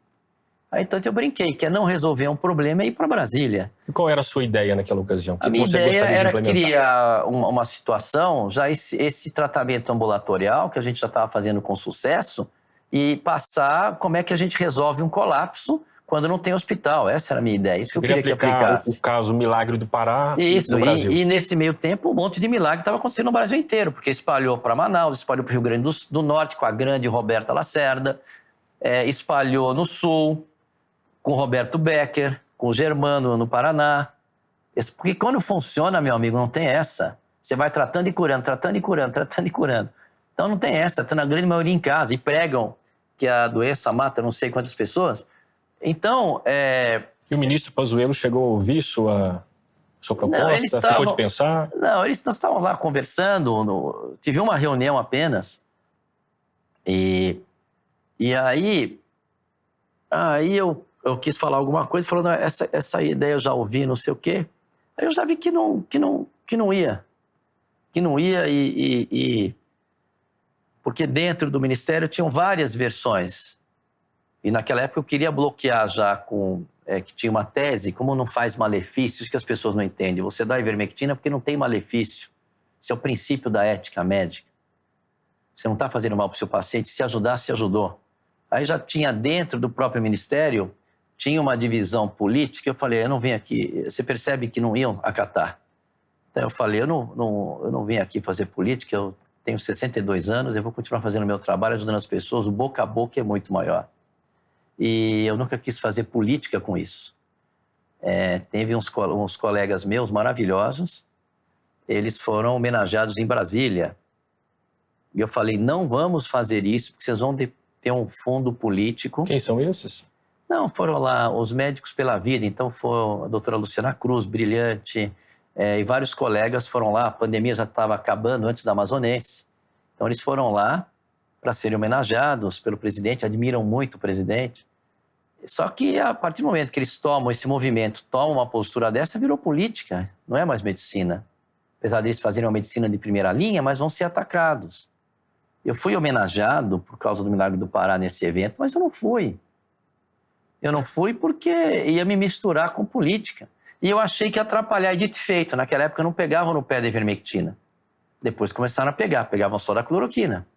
Aí, então, eu brinquei, que é não resolver um problema e ir para Brasília. E qual era a sua ideia naquela ocasião? A minha ideia era criar uma situação, já esse tratamento ambulatorial, que a gente já estava fazendo com sucesso, e passar como é que a gente resolve um colapso quando não tem hospital. Essa era a minha ideia, isso que eu queria que aplicasse. O caso Milagre do Pará no Brasil. E nesse meio tempo, um monte de milagre estava acontecendo no Brasil inteiro, porque espalhou para Manaus, espalhou para o Rio Grande do Norte, com a grande Roberta Lacerda, espalhou no Sul, com o Roberto Becker, com o Germano no Paraná. Porque quando funciona, meu amigo, não tem essa. Você vai tratando e curando, tratando e curando, tratando e curando. Então não tem essa, está na grande maioria em casa. E pregam que a doença mata não sei quantas pessoas. Então, E o ministro Pazuello chegou a ouvir sua proposta? Ficou de pensar? Não, nós estávamos lá conversando, tive uma reunião apenas. E aí eu quis falar alguma coisa, falou, não, essa ideia eu já ouvi, não sei o quê. Aí eu já vi que não ia. Porque dentro do Ministério tinham várias versões. E naquela época eu queria bloquear já que tinha uma tese, como não faz malefícios, que as pessoas não entendem. Você dá ivermectina porque não tem malefício. Esse é o princípio da ética médica. Você não está fazendo mal para o seu paciente, se ajudar, se ajudou. Aí já tinha dentro do próprio Ministério, tinha uma divisão política, eu falei, eu não vim aqui, você percebe que não iam acatar. Então eu falei, eu não vim aqui fazer política, eu tenho 62 anos, eu vou continuar fazendo o meu trabalho, ajudando as pessoas, o boca a boca é muito maior. E eu nunca quis fazer política com isso. Teve uns colegas meus maravilhosos, eles foram homenageados em Brasília. E eu falei, não vamos fazer isso, porque vocês vão ter um fundo político. Quem são esses? Não, foram lá os Médicos pela Vida, então foi a doutora Luciana Cruz, brilhante, e vários colegas foram lá, a pandemia já estava acabando antes da Amazonense. Então eles foram lá para serem homenageados pelo presidente, admiram muito o presidente. Só que a partir do momento que eles tomam esse movimento, tomam uma postura dessa, virou política, não é mais medicina. Apesar deles fazerem uma medicina de primeira linha, mas vão ser atacados. Eu fui homenageado por causa do Milagre do Pará nesse evento, mas eu não fui. Eu não fui porque ia me misturar com política. E eu achei que ia atrapalhar, e dito e feito. Naquela época não pegavam no pé da ivermectina. Depois começaram a pegavam só da cloroquina.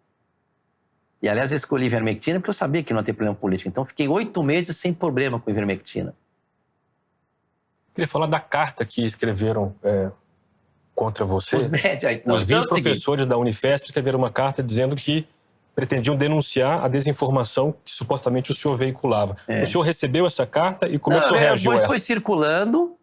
E aliás, eu escolhi ivermectina porque eu sabia que não ia ter problema político. Então fiquei 8 meses sem problema com ivermectina. Queria falar da carta que escreveram contra você. Os médias, então, Os 20 professores da Unifesp escreveram uma carta dizendo que pretendiam denunciar a desinformação que supostamente o senhor veiculava. O senhor recebeu essa carta e como é que o senhor reagiu a Depois ela? foi circulando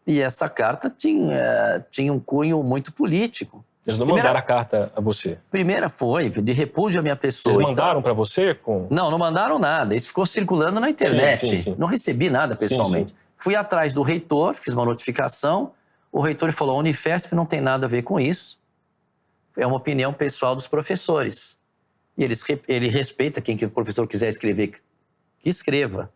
e essa carta tinha um cunho muito político. Eles não mandaram a carta a você? Primeira foi de repúdio à minha pessoa. Eles mandaram para você? Não mandaram nada. Isso ficou circulando na internet. Sim. Não recebi nada pessoalmente. Sim. Fui atrás do reitor, fiz uma notificação. O reitor falou, a Unifesp não tem nada a ver com isso. É uma opinião pessoal dos professores. E ele respeita quem que o professor quiser escrever, que escreva.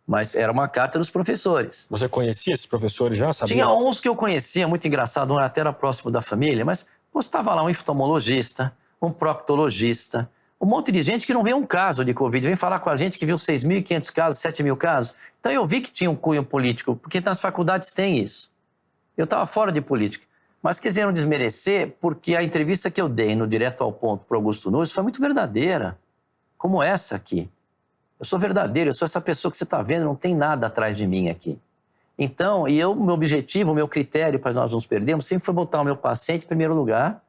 Mas era uma carta dos professores. Você conhecia esses professores já? Sabia? Tinha uns que eu conhecia, muito engraçado, um até era próximo da família, mas estava lá um oftalmologista, um proctologista, um monte de gente que não vê um caso de Covid. Vem falar com a gente que viu 6.500 casos, 7.000 casos. Então eu vi que tinha um cunho político, porque nas faculdades tem isso. Eu estava fora de política. Mas quiseram desmerecer porque a entrevista que eu dei no Direto ao Ponto para o Augusto Nunes foi muito verdadeira, como essa aqui. Eu sou verdadeiro, eu sou essa pessoa que você está vendo, não tem nada atrás de mim aqui. Então, meu objetivo, o meu critério para nós não nos perdermos, sempre foi botar o meu paciente em primeiro lugar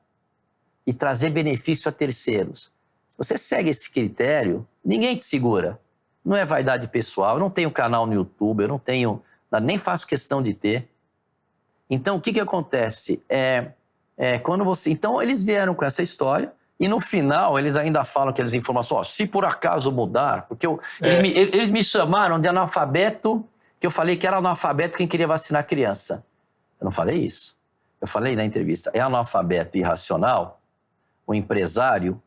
e trazer benefício a terceiros. Se você segue esse critério, ninguém te segura. Não é vaidade pessoal, eu não tenho canal no YouTube, eu não tenho, nem faço questão de ter. Então, o que acontece? Quando você... Então, eles vieram com essa história e no final eles ainda falam aquelas informações, se por acaso mudar, porque eles me chamaram de analfabeto, que eu falei que era analfabeto quem queria vacinar criança. Eu não falei isso. Eu falei na entrevista, é analfabeto irracional o empresário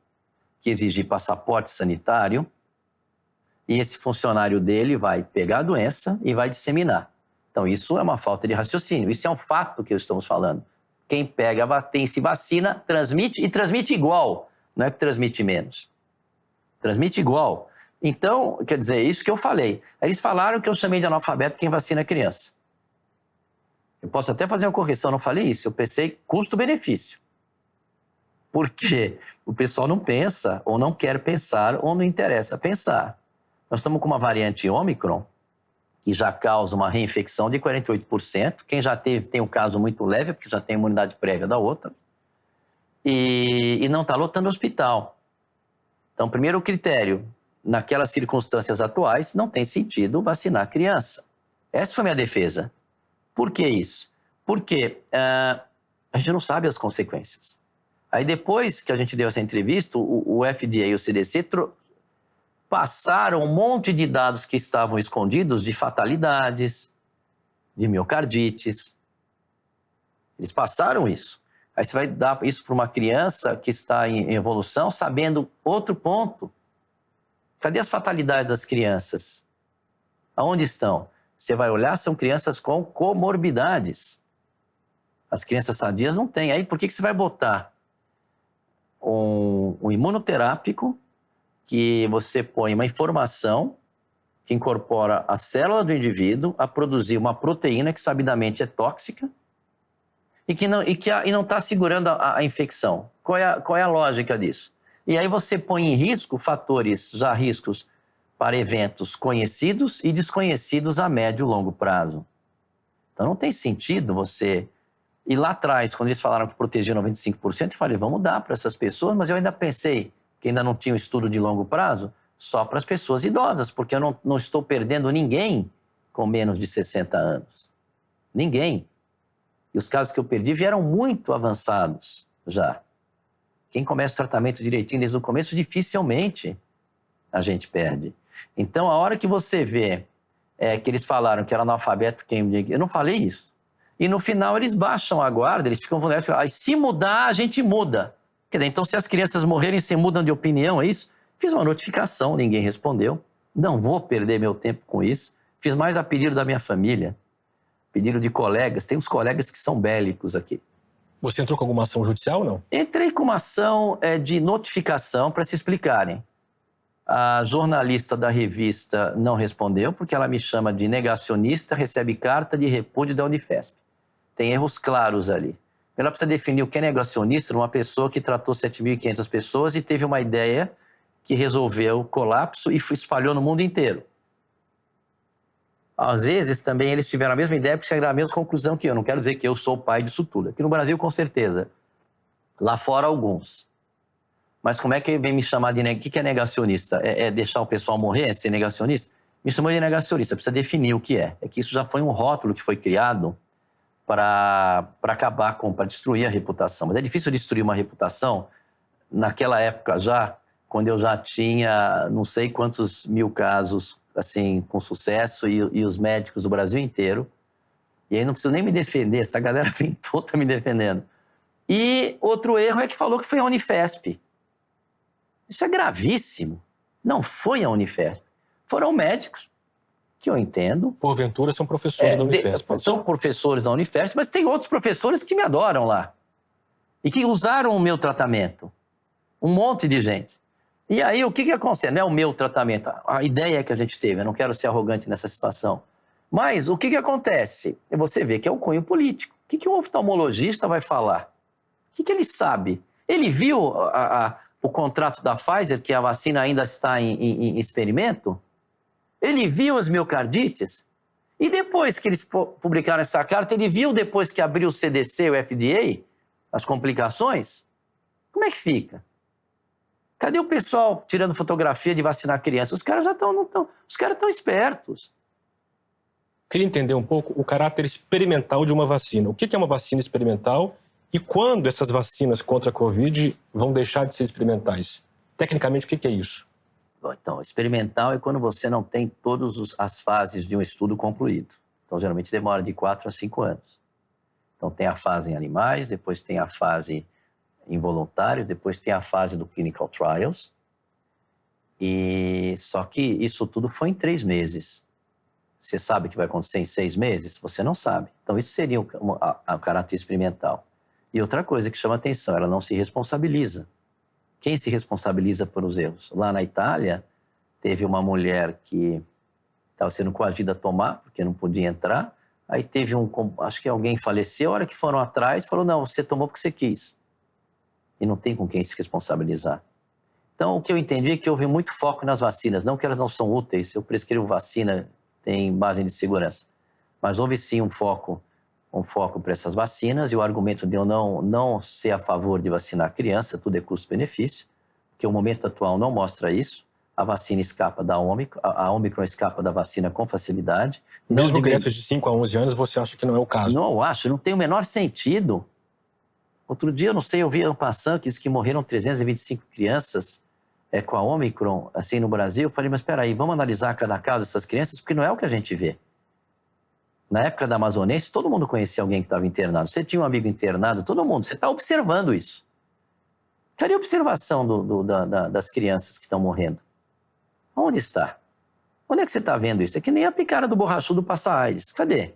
que exigir passaporte sanitário e esse funcionário dele vai pegar a doença e vai disseminar. Então, isso é uma falta de raciocínio. Isso é um fato que estamos falando. Quem se vacina, transmite e transmite igual. Não é que transmite menos. Transmite igual. Então, quer dizer, isso que eu falei. Eles falaram que eu chamei de analfabeto quem vacina criança. Eu posso até fazer uma correção, não falei isso. Eu pensei custo-benefício. Porque o pessoal não pensa, ou não quer pensar, ou não interessa pensar. Nós estamos com uma variante Ômicron, que já causa uma reinfecção de 48%. Quem já teve tem um caso muito leve, porque já tem imunidade prévia da outra. E não está lotando o hospital. Então, primeiro critério, naquelas circunstâncias atuais, não tem sentido vacinar criança. Essa foi a minha defesa. Por que isso? Porque a gente não sabe as consequências. Aí depois que a gente deu essa entrevista, o FDA e o CDC passaram um monte de dados que estavam escondidos de fatalidades, de miocardites. Eles passaram isso. Aí você vai dar isso para uma criança que está em evolução, sabendo outro ponto. Cadê as fatalidades das crianças? Aonde estão? Você vai olhar, são crianças com comorbidades. As crianças sadias não têm. Aí por que você vai botar um imunoterápico que você põe uma informação que incorpora a célula do indivíduo a produzir uma proteína que sabidamente é tóxica e não está segurando a infecção? Qual é a lógica disso? E aí você põe em risco fatores, já riscos para eventos conhecidos e desconhecidos a médio e longo prazo. Então não tem sentido você... E lá atrás, quando eles falaram que protegia 95%, eu falei, vamos dar para essas pessoas, mas eu ainda pensei que ainda não tinha um estudo de longo prazo, só para as pessoas idosas, porque eu não estou perdendo ninguém com menos de 60 anos. Ninguém. E os casos que eu perdi vieram muito avançados já. Quem começa o tratamento direitinho desde o começo, dificilmente a gente perde. Então, a hora que você vê que eles falaram que era analfabeto, eu não falei isso. E no final eles baixam a guarda, eles ficam vulneráveis. Se mudar, a gente muda. Quer dizer, então se as crianças morrerem, se mudam de opinião, é isso? Fiz uma notificação, ninguém respondeu. Não vou perder meu tempo com isso. Fiz mais a pedido da minha família, pedido de colegas. Tem uns colegas que são bélicos aqui. Você entrou com alguma ação judicial ou não? Entrei com uma ação de notificação para se explicarem. A jornalista da revista não respondeu, porque ela me chama de negacionista, recebe carta de repúdio da Unifesp. Tem erros claros ali. Ela precisa definir o que é negacionista numa pessoa que tratou 7.500 pessoas e teve uma ideia que resolveu o colapso e espalhou no mundo inteiro. Às vezes, também, eles tiveram a mesma ideia porque chegaram à mesma conclusão que eu. Não quero dizer que eu sou o pai disso tudo. Aqui no Brasil, com certeza. Lá fora, alguns. Mas como é que ele vem me chamar de... O que é negacionista? É deixar o pessoal morrer? É ser negacionista? Me chamou de negacionista. Precisa definir o que é. É que isso já foi um rótulo que foi criado para acabar com... para destruir a reputação. Mas é difícil destruir uma reputação naquela época já, quando eu já tinha não sei quantos mil casos assim, com sucesso, e os médicos do Brasil inteiro. E aí não preciso nem me defender, essa galera vem toda me defendendo. E outro erro é que falou que foi a Unifesp. Isso é gravíssimo. Não foi a Unifesp. Foram médicos, que eu entendo. Porventura são professores da Unifesp. São professores da Unifesp, mas tem outros professores que me adoram lá. E que usaram o meu tratamento. Um monte de gente. E aí, o que acontece? Não é o meu tratamento, a ideia que a gente teve, eu não quero ser arrogante nessa situação. Mas o que acontece? Você vê que é um cunho político. O que um oftalmologista vai falar? O que ele sabe? Ele viu o contrato da Pfizer, que a vacina ainda está em experimento? Ele viu as miocardites? E depois que eles publicaram essa carta, ele viu depois que abriu o CDC, o FDA, as complicações? Como é que fica? Cadê o pessoal tirando fotografia de vacinar crianças? Os caras já estão espertos. Queria entender um pouco o caráter experimental de uma vacina. O que é uma vacina experimental e quando essas vacinas contra a Covid vão deixar de ser experimentais? Tecnicamente, o que é isso? Bom, então, experimental é quando você não tem todas as fases de um estudo concluído. Então, geralmente demora de 4 a 5 anos. Então, tem a fase em animais, depois tem a fase involuntário, depois tem a fase do clinical trials, e só que isso tudo foi em 3 meses. Você sabe que vai acontecer em 6 meses? Você não sabe. Então isso seria o caráter experimental. E outra coisa que chama atenção, ela não se responsabiliza. Quem se responsabiliza pelos erros? Lá na Itália, teve uma mulher que estava sendo coagida a tomar, porque não podia entrar, aí teve acho que alguém faleceu, a hora que foram atrás, falou, não, você tomou porque você quis. E não tem com quem se responsabilizar. Então, o que eu entendi é que houve muito foco nas vacinas. Não que elas não são úteis, eu prescrevo vacina, tem margem de segurança. Mas houve sim um foco para essas vacinas, e o argumento de eu não ser a favor de vacinar a criança, tudo é custo-benefício, porque o momento atual não mostra isso. A vacina escapa da Omicron, a Omicron escapa da vacina com facilidade. Mesmo crianças de 5 a 11 anos, você acha que não é o caso? Não, eu acho, não tem o menor sentido. Outro dia, eu não sei, eu vi um passant que disse que morreram 325 crianças com a Omicron, assim, no Brasil. Eu falei, mas espera aí, vamos analisar cada caso dessas crianças, porque não é o que a gente vê. Na época da Amazonense, todo mundo conhecia alguém que estava internado. Você tinha um amigo internado, todo mundo. Você está observando isso. Cadê a observação das crianças que estão morrendo? Onde está? Onde é que você está vendo isso? É que nem a picada do borrachudo passa AIDS. Cadê?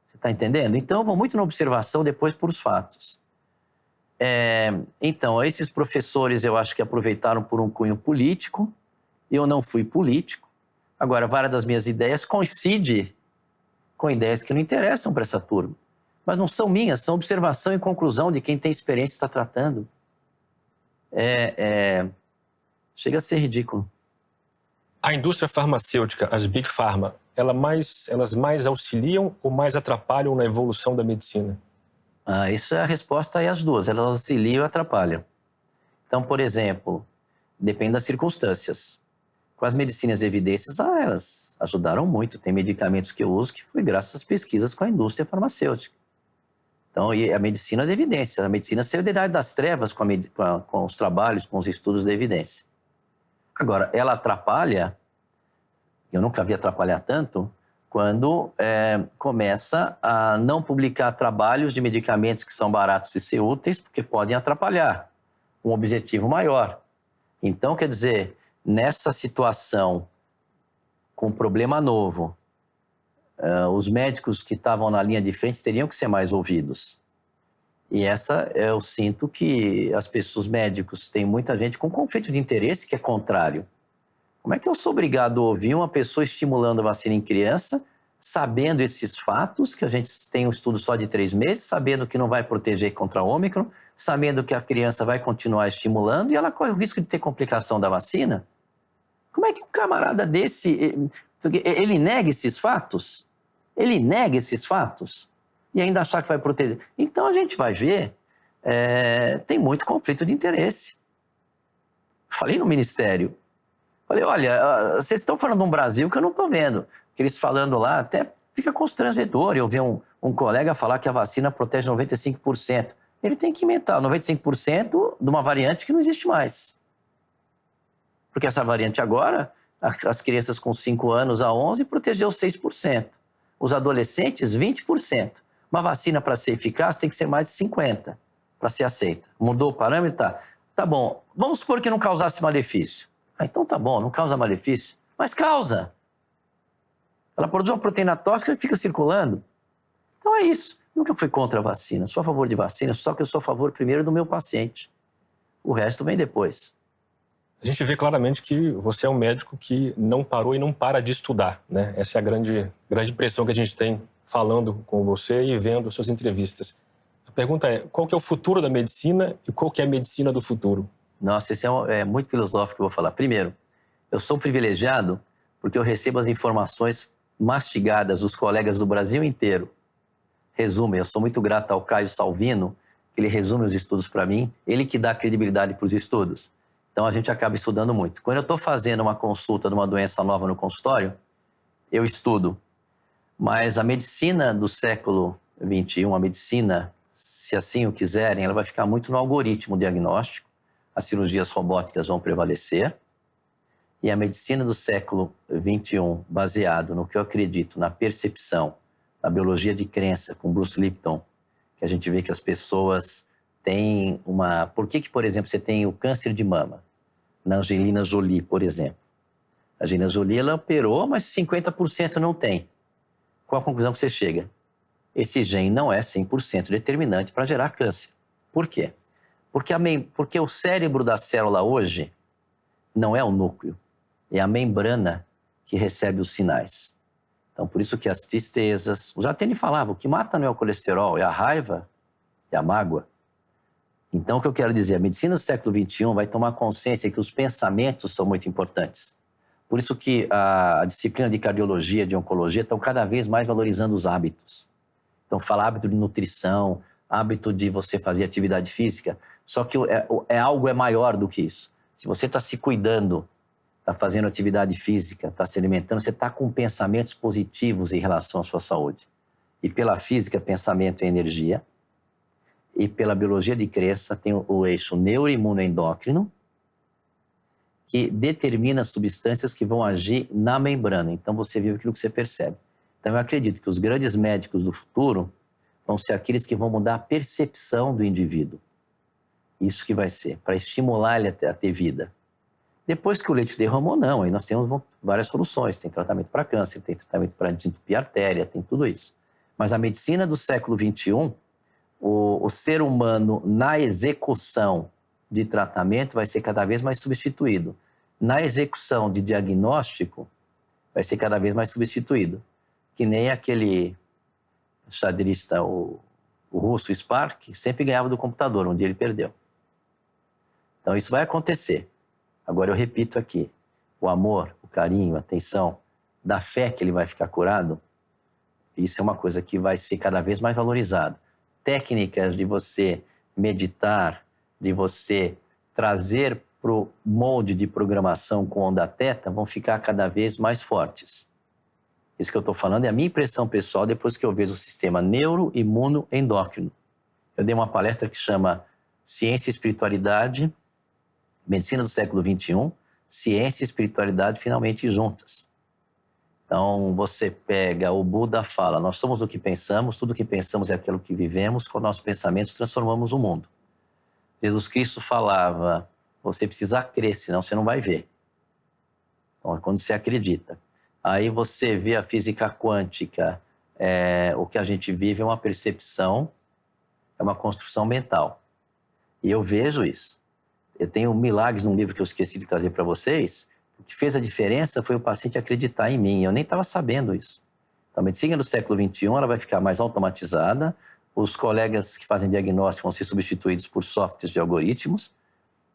Você está entendendo? Então, eu vou muito na observação, depois por os fatos. Então, esses professores, eu acho que aproveitaram por um cunho político. Eu não fui político. Agora, várias das minhas ideias coincidem com ideias que não interessam para essa turma. Mas não são minhas, são observação e conclusão de quem tem experiência e está tratando. Chega a ser ridículo. A indústria farmacêutica, as Big Pharma, elas mais auxiliam ou mais atrapalham na evolução da medicina? Isso é a resposta aí às duas. Elas auxiliam e atrapalham. Então, por exemplo, depende das circunstâncias. Com as medicinas de evidências, elas ajudaram muito. Tem medicamentos que eu uso que foi graças às pesquisas com a indústria farmacêutica. Então, e a medicina de evidência. A medicina saiu da idade das trevas com os trabalhos, com os estudos de evidência. Agora, ela atrapalha, eu nunca vi atrapalhar tanto, quando começa a não publicar trabalhos de medicamentos que são baratos e ser úteis, porque podem atrapalhar um objetivo maior. Então, quer dizer, nessa situação com um problema novo, os médicos que estavam na linha de frente teriam que ser mais ouvidos. E eu sinto que os médicos, tem muita gente com conflito de interesse que é contrário. Como é que eu sou obrigado a ouvir uma pessoa estimulando a vacina em criança, sabendo esses fatos, que a gente tem um estudo só de 3 meses, sabendo que não vai proteger contra a Ômicron, sabendo que a criança vai continuar estimulando e ela corre o risco de ter complicação da vacina? Como é que um camarada desse, ele nega esses fatos? Ele nega esses fatos? E ainda achar que vai proteger? Então a gente vai ver, tem muito conflito de interesse. Falei no Ministério. Falei, olha, vocês estão falando de um Brasil que eu não estou vendo. Que eles falando lá, até fica constrangedor eu ver um colega falar que a vacina protege 95%. Ele tem que inventar 95% de uma variante que não existe mais. Porque essa variante agora, as crianças com 5 anos a 11 protegeu 6%. Os adolescentes, 20%. Uma vacina para ser eficaz tem que ser mais de 50% para ser aceita. Mudou o parâmetro? Tá bom. Vamos supor que não causasse malefício. Então tá bom, não causa malefício. Mas causa. Ela produz uma proteína tóxica que fica circulando. Então é isso. Nunca fui contra a vacina. Sou a favor de vacina, só que eu sou a favor primeiro do meu paciente. O resto vem depois. A gente vê claramente que você é um médico que não parou e não para de estudar, né? Essa é a grande impressão que a gente tem falando com você e vendo suas entrevistas. A pergunta é, qual que é o futuro da medicina e qual que é a medicina do futuro? Nossa, isso é muito filosófico que eu vou falar. Primeiro, eu sou um privilegiado porque eu recebo as informações mastigadas dos colegas do Brasil inteiro. Resume, eu sou muito grato ao Caio Salvino, que ele resume os estudos para mim, ele que dá credibilidade para os estudos. Então a gente acaba estudando muito. Quando eu estou fazendo uma consulta de uma doença nova no consultório, eu estudo. Mas a medicina do século XXI, a medicina, se assim o quiserem, ela vai ficar muito no algoritmo diagnóstico. As cirurgias robóticas vão prevalecer. E a medicina do século XXI, baseado no que eu acredito, na percepção, na biologia de crença, com Bruce Lipton, que a gente vê que as pessoas têm uma... Por que, por exemplo, você tem o câncer de mama? Na Angelina Jolie, por exemplo. A Angelina Jolie, ela operou, mas 50% não tem. Qual a conclusão que você chega? Esse gene não é 100% determinante para gerar câncer. Por quê? Porque o cérebro da célula hoje não é o núcleo, é a membrana que recebe os sinais. Então, por isso que as tristezas... O Zateni falava, o que mata não é o colesterol, é a raiva, é a mágoa. Então, o que eu quero dizer, a medicina do século XXI vai tomar consciência que os pensamentos são muito importantes. Por isso que a disciplina de cardiologia, de oncologia, estão cada vez mais valorizando os hábitos. Então, fala hábito de nutrição, hábito de você fazer atividade física, só que algo é maior do que isso. Se você está se cuidando, está fazendo atividade física, está se alimentando, você está com pensamentos positivos em relação à sua saúde. E pela física, pensamento é energia. E pela biologia de crença, tem o eixo neuroimunoendócrino, que determina substâncias que vão agir na membrana. Então, você vive aquilo que você percebe. Então, eu acredito que os grandes médicos do futuro vão ser aqueles que vão mudar a percepção do indivíduo. Isso que vai ser, para estimular ele a ter vida. Depois que o leite derramou, não. Aí nós temos várias soluções. Tem tratamento para câncer, tem tratamento para desentupir artéria, tem tudo isso. Mas a medicina do século XXI, o ser humano na execução de tratamento vai ser cada vez mais substituído. Na execução de diagnóstico, vai ser cada vez mais substituído. Que nem aquele xadrista, o russo Spark, que sempre ganhava do computador, um dia ele perdeu. Então isso vai acontecer. Agora eu repito aqui, o amor, o carinho, a atenção, da fé que ele vai ficar curado, isso é uma coisa que vai ser cada vez mais valorizada. Técnicas de você meditar, de você trazer para o molde de programação com onda teta vão ficar cada vez mais fortes. Isso que eu estou falando é a minha impressão pessoal depois que eu vejo o sistema neuroimunoendócrino. Eu dei uma palestra que chama Ciência e Espiritualidade, Medicina do século XXI, Ciência e Espiritualidade finalmente juntas. Então, você pega, o Buda fala, nós somos o que pensamos, tudo o que pensamos é aquilo que vivemos, com nossos pensamentos transformamos o mundo. Jesus Cristo falava, você precisa crer, senão você não vai ver. Então, é quando você acredita. Aí você vê a física quântica, o que a gente vive é uma percepção, é uma construção mental. E eu vejo isso. Eu tenho milagres num livro que eu esqueci de trazer para vocês. O que fez a diferença foi o paciente acreditar em mim. Eu nem estava sabendo isso. Então, a medicina do século XXI ela vai ficar mais automatizada. Os colegas que fazem diagnóstico vão ser substituídos por softwares de algoritmos.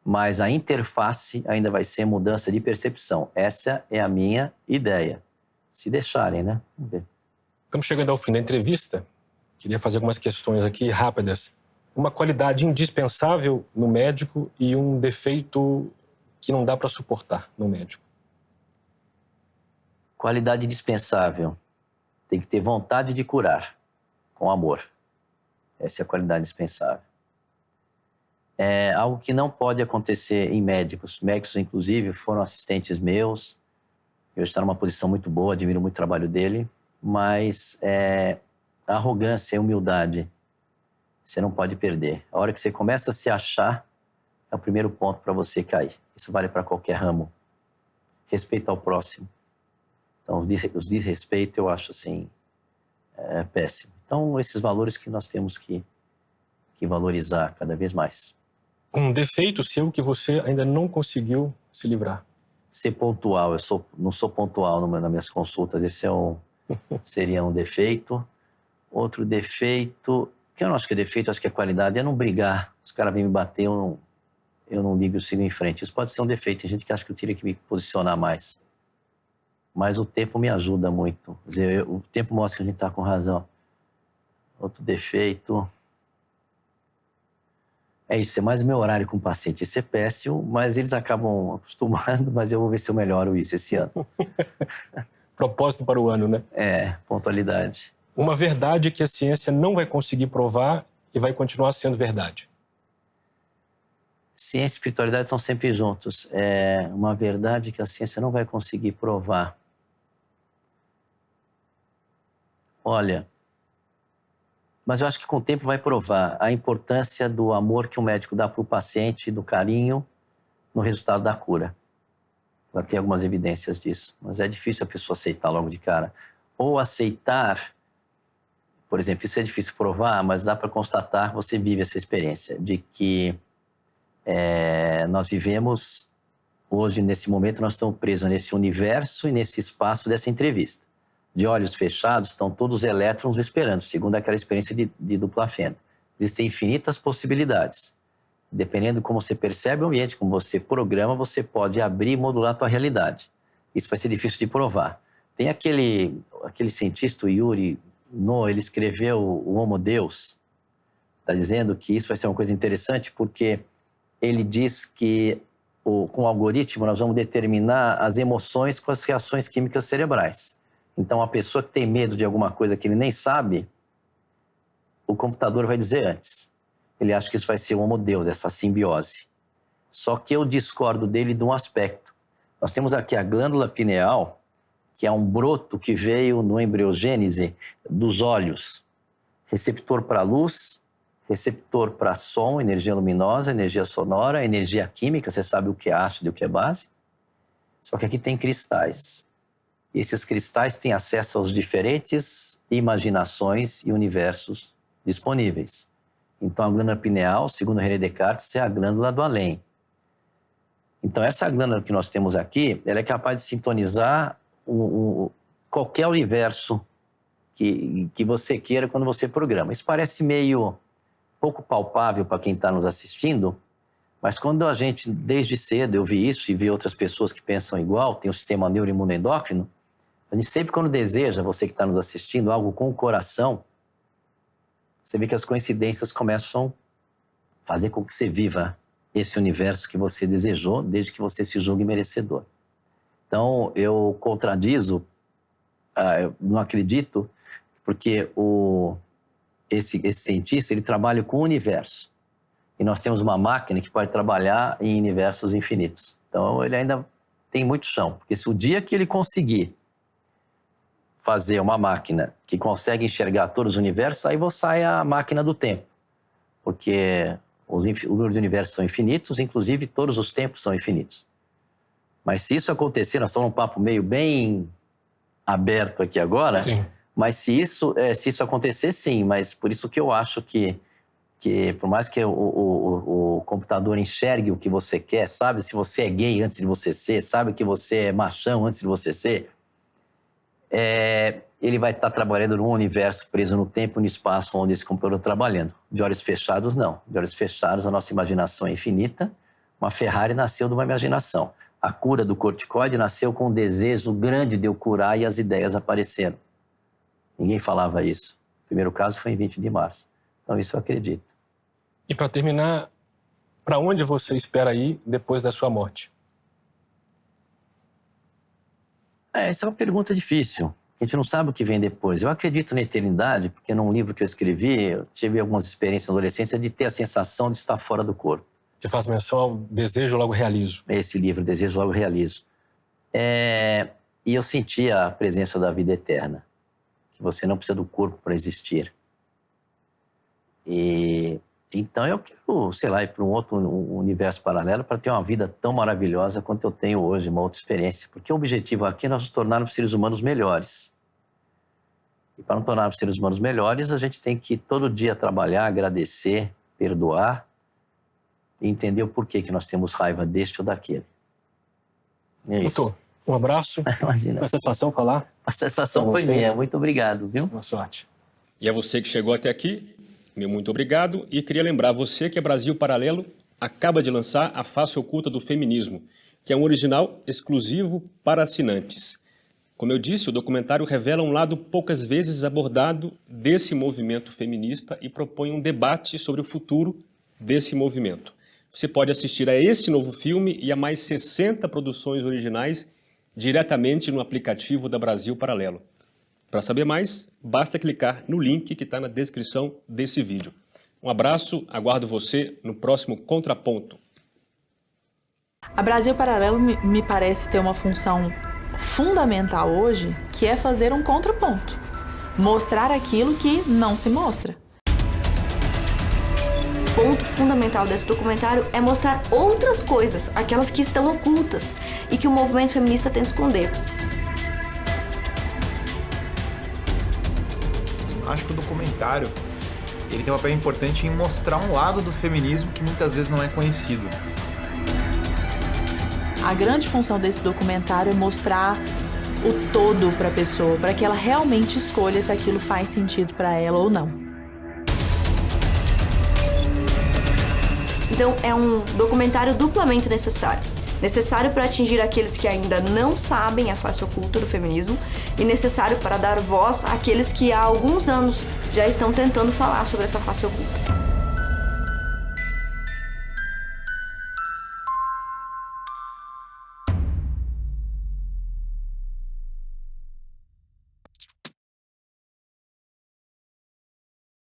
Mas a interface ainda vai ser mudança de percepção. Essa é a minha ideia. Se deixarem, né? Vamos ver. Estamos chegando ao fim da entrevista. Queria fazer algumas questões aqui rápidas. Uma qualidade indispensável no médico e um defeito que não dá para suportar no médico. Qualidade indispensável. Tem que ter vontade de curar, com amor. Essa é a qualidade indispensável. É algo que não pode acontecer em médicos. Médicos, inclusive, foram assistentes meus. Eu estou numa posição muito boa, admiro muito o trabalho dele. Mas a arrogância e a humildade, você não pode perder. A hora que você começa a se achar, é o primeiro ponto para você cair. Isso vale para qualquer ramo. Respeito ao próximo. Então, os desrespeito eu acho assim, péssimo. Então, esses valores que nós temos que valorizar cada vez mais. Um defeito seu que você ainda não conseguiu se livrar. Ser pontual. Eu não sou pontual nas minhas consultas. Esse seria um defeito. Outro defeito, que eu não acho que é defeito, acho que é qualidade, é não brigar. Os caras vêm me bater, eu não ligo, eu sigo em frente. Isso pode ser um defeito. Tem gente que acha que eu teria que me posicionar mais. Mas o tempo me ajuda muito. Quer dizer, o tempo mostra que a gente está com razão. Outro defeito... É isso, é mais o meu horário com o paciente. Isso é péssimo, mas eles acabam acostumando, mas eu vou ver se eu melhoro isso esse ano. Propósito para o ano, né? Pontualidade. Uma verdade que a ciência não vai conseguir provar e vai continuar sendo verdade. Ciência e espiritualidade estão sempre juntos. É uma verdade que a ciência não vai conseguir provar. Olha... Mas eu acho que com o tempo vai provar a importância do amor que o médico dá para o paciente, do carinho, no resultado da cura. Já tem algumas evidências disso, mas é difícil a pessoa aceitar logo de cara. Ou aceitar, por exemplo, isso é difícil provar, mas dá para constatar, você vive essa experiência, de que nós vivemos, hoje, nesse momento, nós estamos presos nesse universo e nesse espaço dessa entrevista. De olhos fechados, estão todos os elétrons esperando, segundo aquela experiência de dupla fenda. Existem infinitas possibilidades. Dependendo de como você percebe o ambiente, como você programa, você pode abrir e modular a tua realidade. Isso vai ser difícil de provar. Tem aquele cientista, o Yuri Noah, ele escreveu o Homo Deus. Está dizendo que isso vai ser uma coisa interessante porque ele diz que com o algoritmo nós vamos determinar as emoções com as reações químicas cerebrais. Então, a pessoa que tem medo de alguma coisa que ele nem sabe, o computador vai dizer antes. Ele acha que isso vai ser o Homo Deus, essa simbiose. Só que eu discordo dele de um aspecto. Nós temos aqui a glândula pineal, que é um broto que veio no embriogênese dos olhos. Receptor para luz, receptor para som, energia luminosa, energia sonora, energia química, você sabe o que é ácido e o que é base. Só que aqui tem cristais. E esses cristais têm acesso aos diferentes imaginações e universos disponíveis. Então, a glândula pineal, segundo René Descartes, é a glândula do além. Então, essa glândula que nós temos aqui, ela é capaz de sintonizar qualquer universo que você queira quando você programa. Isso parece meio pouco palpável para quem está nos assistindo, mas quando a gente, desde cedo, eu vi isso e vi outras pessoas que pensam igual, tem o sistema neuroimunoendócrino, a gente sempre, quando deseja, você que está nos assistindo, algo com o coração, você vê que as coincidências começam a fazer com que você viva esse universo que você desejou, desde que você se julgue merecedor. Então, eu contradizo, eu não acredito, porque esse cientista, ele trabalha com o universo. E nós temos uma máquina que pode trabalhar em universos infinitos. Então, ele ainda tem muito chão. Porque se o dia que ele conseguir fazer uma máquina que consegue enxergar todos os universos, aí sai a máquina do tempo. Porque os universos são infinitos, inclusive todos os tempos são infinitos. Mas se isso acontecer, nós estamos num papo meio bem aberto aqui agora, Sim. mas se isso acontecer, sim. Mas por isso que eu acho que por mais que o computador enxergue o que você quer, sabe se você é gay antes de você ser, sabe que você é machão antes de você ser, ele vai estar trabalhando num universo preso no tempo e no espaço onde esse computador está trabalhando. De olhos fechados, não. De olhos fechados, a nossa imaginação é infinita. Uma Ferrari nasceu de uma imaginação. A cura do corticoide nasceu com um desejo grande de eu curar e as ideias apareceram. Ninguém falava isso. O primeiro caso foi em 20 de março. Então, isso eu acredito. E para terminar, para onde você espera ir depois da sua morte? Essa é uma pergunta difícil. A gente não sabe o que vem depois. Eu acredito na eternidade, porque num livro que eu escrevi, eu tive algumas experiências na adolescência de ter a sensação de estar fora do corpo. Você faz menção ao desejo, logo realizo. Esse livro, Desejo, Logo Realizo. E eu senti a presença da vida eterna, que você não precisa do corpo para existir. Então eu quero, sei lá, ir para um outro universo paralelo para ter uma vida tão maravilhosa quanto eu tenho hoje, uma outra experiência. Porque o objetivo aqui é nós nos tornarmos seres humanos melhores. E para nos tornarmos seres humanos melhores, a gente tem que todo dia trabalhar, agradecer, perdoar e entender o porquê que nós temos raiva deste ou daquele. É isso. Doutor, um abraço. Imagina. Uma satisfação falar. A satisfação Com foi você. minha. Muito obrigado, viu? Boa sorte. E a você que chegou até aqui, meu muito obrigado. E queria lembrar você que a Brasil Paralelo acaba de lançar A Face Oculta do Feminismo, que é um original exclusivo para assinantes. Como eu disse, o documentário revela um lado poucas vezes abordado desse movimento feminista e propõe um debate sobre o futuro desse movimento. Você pode assistir a esse novo filme e a mais 60 produções originais diretamente no aplicativo da Brasil Paralelo. Para saber mais, basta clicar no link que está na descrição desse vídeo. Um abraço, aguardo você no próximo Contraponto. A Brasil Paralelo me parece ter uma função fundamental hoje, que é fazer um contraponto. Mostrar aquilo que não se mostra. O ponto fundamental desse documentário é mostrar outras coisas, aquelas que estão ocultas e que o movimento feminista tenta esconder. Acho que o documentário ele tem um papel importante em mostrar um lado do feminismo que muitas vezes não é conhecido. A grande função desse documentário é mostrar o todo para a pessoa, para que ela realmente escolha se aquilo faz sentido para ela ou não. Então é um documentário duplamente necessário. Necessário para atingir aqueles que ainda não sabem a face oculta do feminismo e necessário para dar voz àqueles que há alguns anos já estão tentando falar sobre essa face oculta.